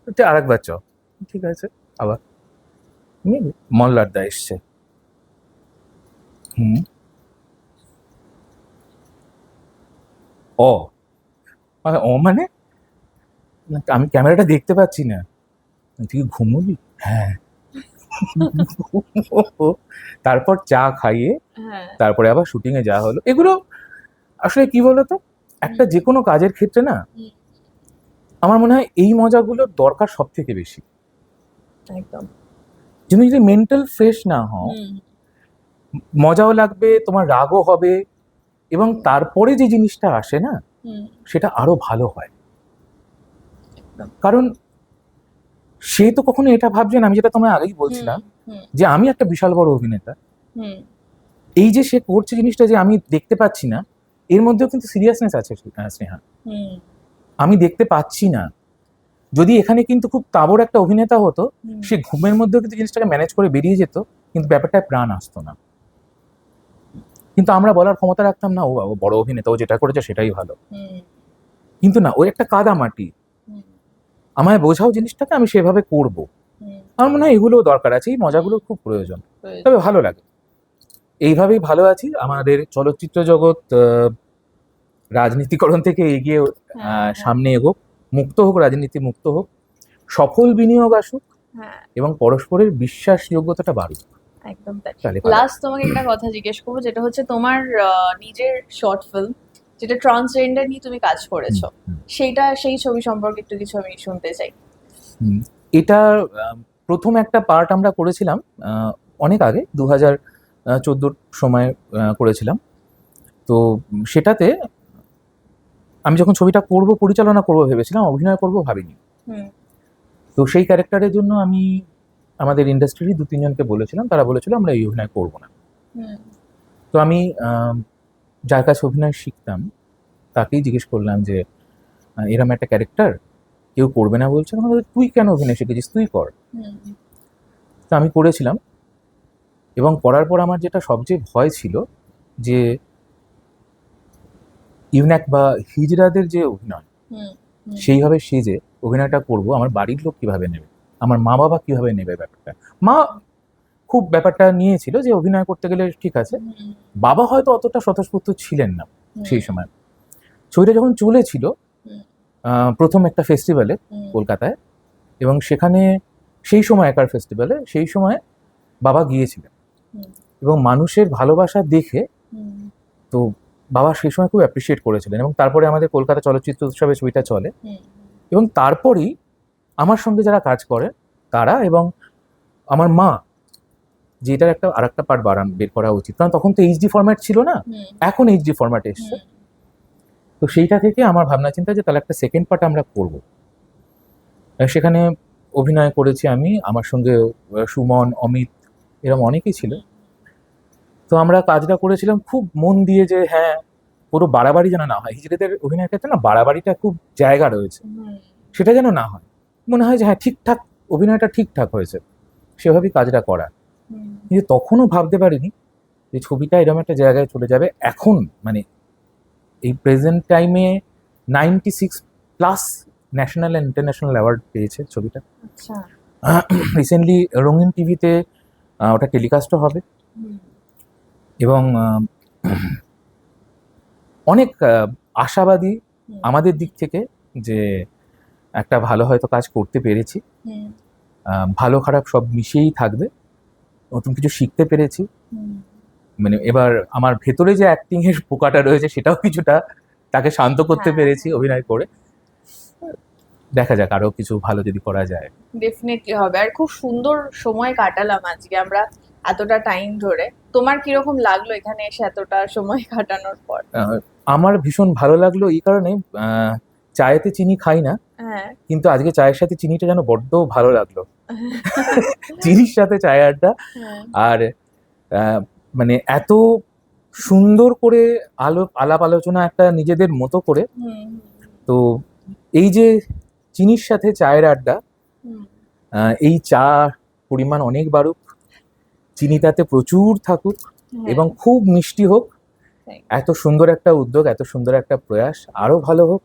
এটা আরেকবার চ। ঠিক আছে, আবার মেঘ, মল্লারদা এসছে। হুম, ও ও মানে না, আমি ক্যামেরাটা দেখতে পাচ্ছি না। তুই ঘুমোবি? হ্যাঁ। তারপর চা খাইয়ে হ্যাঁ, তারপরে আবার শুটিং এ যাওয়া হলো। এগুলো আসলে কি বলতো, একটা যে কোনো কাজের ক্ষেত্রে না, হুম, আমার মনে হয় এই মজাগুলোর দরকার সব থেকে বেশি। একদম। তুমি যদি মেন্টাল ফ্রেশ না হও, হুম, মজাও লাগবে, তোমার রাগও হবে, এবং তারপরে যে জিনিসটা আসে না, হুম, সেটা আরো ভালো হয়। একদম। কারণ সে তো কখনো এটা ভাবছে না, আমি যেটা তোমায় আগেই বলছিলাম, হুম, যে আমি একটা বিশাল বড় অভিনেতা। হুম, এই যে সে করছে জিনিসটা যে আমি দেখতে পাচ্ছি না, এর মধ্যেও কিন্তু সিরিয়াসনেস আছে স্নেহা। হুম, আমি দেখতে পাচ্ছি না, যদি এখানে কিন্তু খুব তাবড় একটা অভিনেতা হতো, হুম, সে ঘুমের মধ্যেও কিন্তু জিনিসটাকে ম্যানেজ করে বেরিয়ে যেত, কিন্তু ব্যাপারটায় প্রাণ আসতো না। কিন্তু আমরা বলার ক্ষমতা রাখতাম না, ও বাবা বড় অভিনেতা, ও যেটা করেছে সেটাই ভালো। হুম, কিন্তু না, ওই একটা কাদা মাটি, হুম, আমায় বোঝাও জিনিসটাকে, আমি সেভাবে করব। হুম, আমার মনে হয় এগুলোও দরকার আছে, এই মজাগুলো খুব প্রয়োজন। প্রয়োজন। তবে ভালো লাগে, এইভাবেই ভালো আছি। আমাদের চলচ্চিত্র জগৎ রাজনীতিকরণ থেকে এগিয়ে হ্যাঁ, হ্যাঁ, সামনে এগোক, মুক্ত হোক, রাজনীতি মুক্ত হোক, সফল বিনিয়োগ আসুক, হ্যাঁ, এবং পরস্পরের বিশ্বাসযোগ্যতাটা বাড়ুক, একদম তাই। তাহলে ভালো। লাস্ট তোমাকে একটা কথা জিজ্ঞেস করবো, যেটা হচ্ছে তোমার নিজের শর্ট ফিল্ম, যেটা ট্রান্সজেন্ডার নিয়ে তুমি কাজ হুম, করেছো, হুম, সেই ছবি সম্পর্কে একটু কিছু আমি শুনতে চাই। হুম। এটা প্রথম একটা পার্ট আমরা করেছিলাম অনেক আগে, 2014 সময় করেছিলাম। তো সেটাতে আমি যখন ছবিটা করব, পরিচালনা করব ভেবেছিলাম, অভিনয় করব ভাবিনি। হুম, তো সেই ক্যারেক্টারের জন্য আমি আমাদের ইন্ডাস্ট্রিরই 2-3 জনকে বলেছিলাম, তারা বলেছিল আমরা এই অভিনয় করব না। হুম, তো আমি যার কাছে অভিনয় শিখতাম তাকেই জিজ্ঞেস করলাম যে এরম একটা ক্যারেক্টার কেউ করবে না বলছে, তখন বলছে, তুই কেন অভিনয় শিখেছিস, তুই কর। হুম, তো আমি করেছিলাম, এবং করার পর আমার যেটা সবচেয়ে ভয় ছিল, যে ইউন্যাক বা হিজড়াদের যে অভিনয়, হুম, হুম, সেইভাবে সেজে অভিনয়টা করব, আমার বাড়ির লোক কিভাবে নেবে, আমার মা বাবা কিভাবে নেবে ব্যাপারটা। মা খুব ব্যাপারটা নিয়েছিল যে অভিনয় করতে গেলে ঠিক আছে, হুম, বাবা হয়তো অতটা স্বতঃস্ফূর্ত ছিলেন না হুম, সেই সময়। ছবিটা যখন চলেছিল হুম, প্রথম একটা ফেস্টিভ্যালে হুম, কলকাতায়, এবং সেখানে সেই সময় একার ফেস্টিভ্যালে, সেই সময় বাবা গিয়েছিলেন, হুম, এবং মানুষের ভালোবাসা দেখে, হুম, তো বাবা সেই সময় খুব অ্যাপ্রিসিয়েট করেছিলেন, এবং তারপরে আমাদের কলকাতা চলচ্চিত্র উৎসবে ছবিটা চলে, হুম, এবং তারপরেই আমার সঙ্গে যারা কাজ করে তারা, এবং আমার মা যে এটার একটা আর একটা পার্ট বের করা উচিত, কারণ তখন তো এইচডি ফরম্যাট ছিল না, হুম, এখন এইচডি ফরম্যাট এসছে। হুম, তো সেইটা থেকে আমার ভাবনা চিন্তা যে তাহলে একটা সেকেন্ড পার্ট আমরা করব। সেখানে অভিনয় করেছি আমি, আমার সঙ্গে সুমন, অমিত, এরকম অনেকেই ছিল। তো আমরা কাজটা করেছিলাম খুব মন দিয়ে, যে হ্যাঁ পুরো বাড়াবাড়ি যেন না হয়। হিজড়েদের অভিনয়ের ক্ষেত্রে না বাড়াবাড়িটা খুব জায়গা রয়েছে, হুম, সেটা যেন না হয়। মনে হয় যে হ্যাঁ ঠিকঠাক অভিনয়টা ঠিকঠাক হয়েছে, সেভাবেই কাজটা করা। হুম, কিন্তু তখনও ভাবতে পারিনি যে ছবিটা এরকম একটা জায়গায় চলে যাবে। এখন মানে এই প্রেজেন্ট টাইমে 96+ ন্যাশনাল অ্যান্ড ইন্টারন্যাশনাল অ্যাওয়ার্ড পেয়েছে ছবিটা। আচ্ছা, রিসেন্টলি রঙিন টিভিতে ওটা টেলিকাস্টও হবে, হুম, এবং অনেক আশাবাদী হুম, আমাদের দিক থেকে যে একটা ভালো হয়তো কাজ করতে পেরেছি। হুম, ভালো খারাপ সব মিশিয়েই থাকবে, নতুন কিছু শিখতে পেরেছি। হুম, মানে এবার আমার ভেতরে যে অ্যাক্টিং এর পোকাটা রয়েছে সেটাও কিছুটা তাকে শান্ত করতে হ্যাঁ, পেরেছি হ্যাঁ, অভিনয় করে। দেখা যাক আরো কিছু ভালো যদি করা যায়। ডেফিনেটলি হবে। আর খুব সুন্দর সময় কাটালাম আজকে আমরা এতটা টাইম ধরে। তোমার কিরকম লাগলো এখানে এসে এতটা সময় কাটানোর পর? আহ, আমার ভীষণ ভালো লাগলো এই কারণে, চায়েতে চিনি খাই না, হ্যাঁ, কিন্তু আজকে চায়ের সাথে চিনিটা যেন বড্ড ভালো লাগলো। চিনির সাথে চায়ের আড্ডা। হ্যাঁ, আর আহ, মানে এত সুন্দর করে আলাপ আলোচনা একটা নিজেদের মতো করে। হুম, তো এই যে চিনির সাথে চায়ের আড্ডা, হুম, এই চা পরিমাণ অনেক বাড়ুক, চিনি তাতে প্রচুর থাকুক, হ্যাঁ, এবং খুব মিষ্টি হোক। তাই। এত সুন্দর একটা উদ্যোগ, এত সুন্দর একটা প্রয়াস আরো ভালো হোক,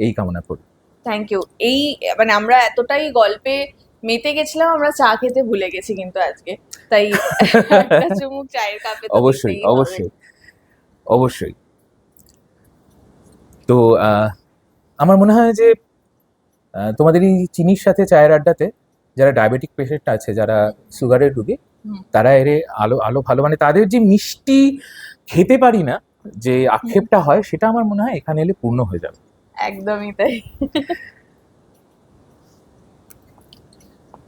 এই কামনা করি। Thank you. এই মানে আমরা এতটাই গল্পে মেতে গেছিলাম, আমরা চা খেতে ভুলে গেছি কিন্তু আজকে। তাই একটা চুমুক চায়ের কাপে তো অবশ্যই, দিতেই হবে। অবশ্যই, অবশ্যই। তো আমার মনে হয় যে তোমাদের এই চিনির সাথে চায়ের আড্ডাতে যারা ডায়াবেটিক পেশেন্ট আছে, যারা সুগারের রুগী, হুম, তারা এর আলো আলো ভালো, মানে তাদের যে মিষ্টি খেতে পারি না যে আক্ষেপটা হয়, সেটা আমার মনে হয় এখানে এলে পূর্ণ হয়ে যাবে। একদমই তাই।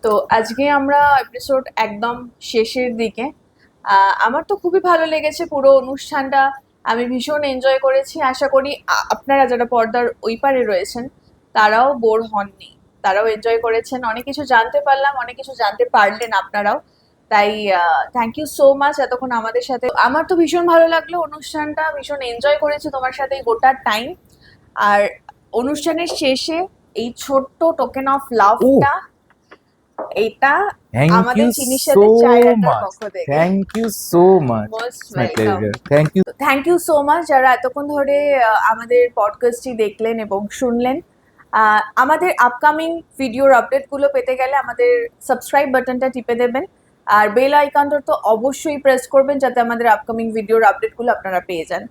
তো আজকে আমরা এপিসোড একদম শেষের দিকে। আমার তো খুবই ভালো লেগেছে পুরো অনুষ্ঠানটা। আমি ভীষণ এনজয় করেছি। আশা করি আপনারা যারা পর্দার ওই পারে রয়েছেন তারাও বোর হননি, তারাও এনজয় করেছেন। অনেক কিছু জানতে পারলাম, অনেক কিছু জানতে পারলেন আপনারাও। তাই থ্যাংক ইউ সো মাচ এতক্ষণ আমাদের সাথে। আমার তো ভীষণ ভালো লাগলো অনুষ্ঠানটা, ভীষণ এনজয় করেছি তোমার সাথে এই গোটা টাইম। আর অনুষ্ঠানের শেষে এই ছোট্ট টোকেন অফ ও, লাভটা, এটা থ্যাংক আমাদের ইউ চিনির সো সাথে চায়ের আড্ডার মাচ, পক্ষ থেকে thank you so much, most my welcome. Pleasure, thank you. Thank you so much যারা এতক্ষণ ধরে আমাদের পডকাস্টটি দেখলেন এবং শুনলেন। আমাদের আপকামিং ভিডিওর আপডেটগুলো পেতে গেলে আমাদের সাবস্ক্রাইব বাটনটা টিপে দেবেন, আর বেল আইকনটা তো অবশ্যই প্রেস করবেন যাতে আমাদের আপকামিং ভিডিওর আপডেটগুলো আপনারা পেয়ে যান।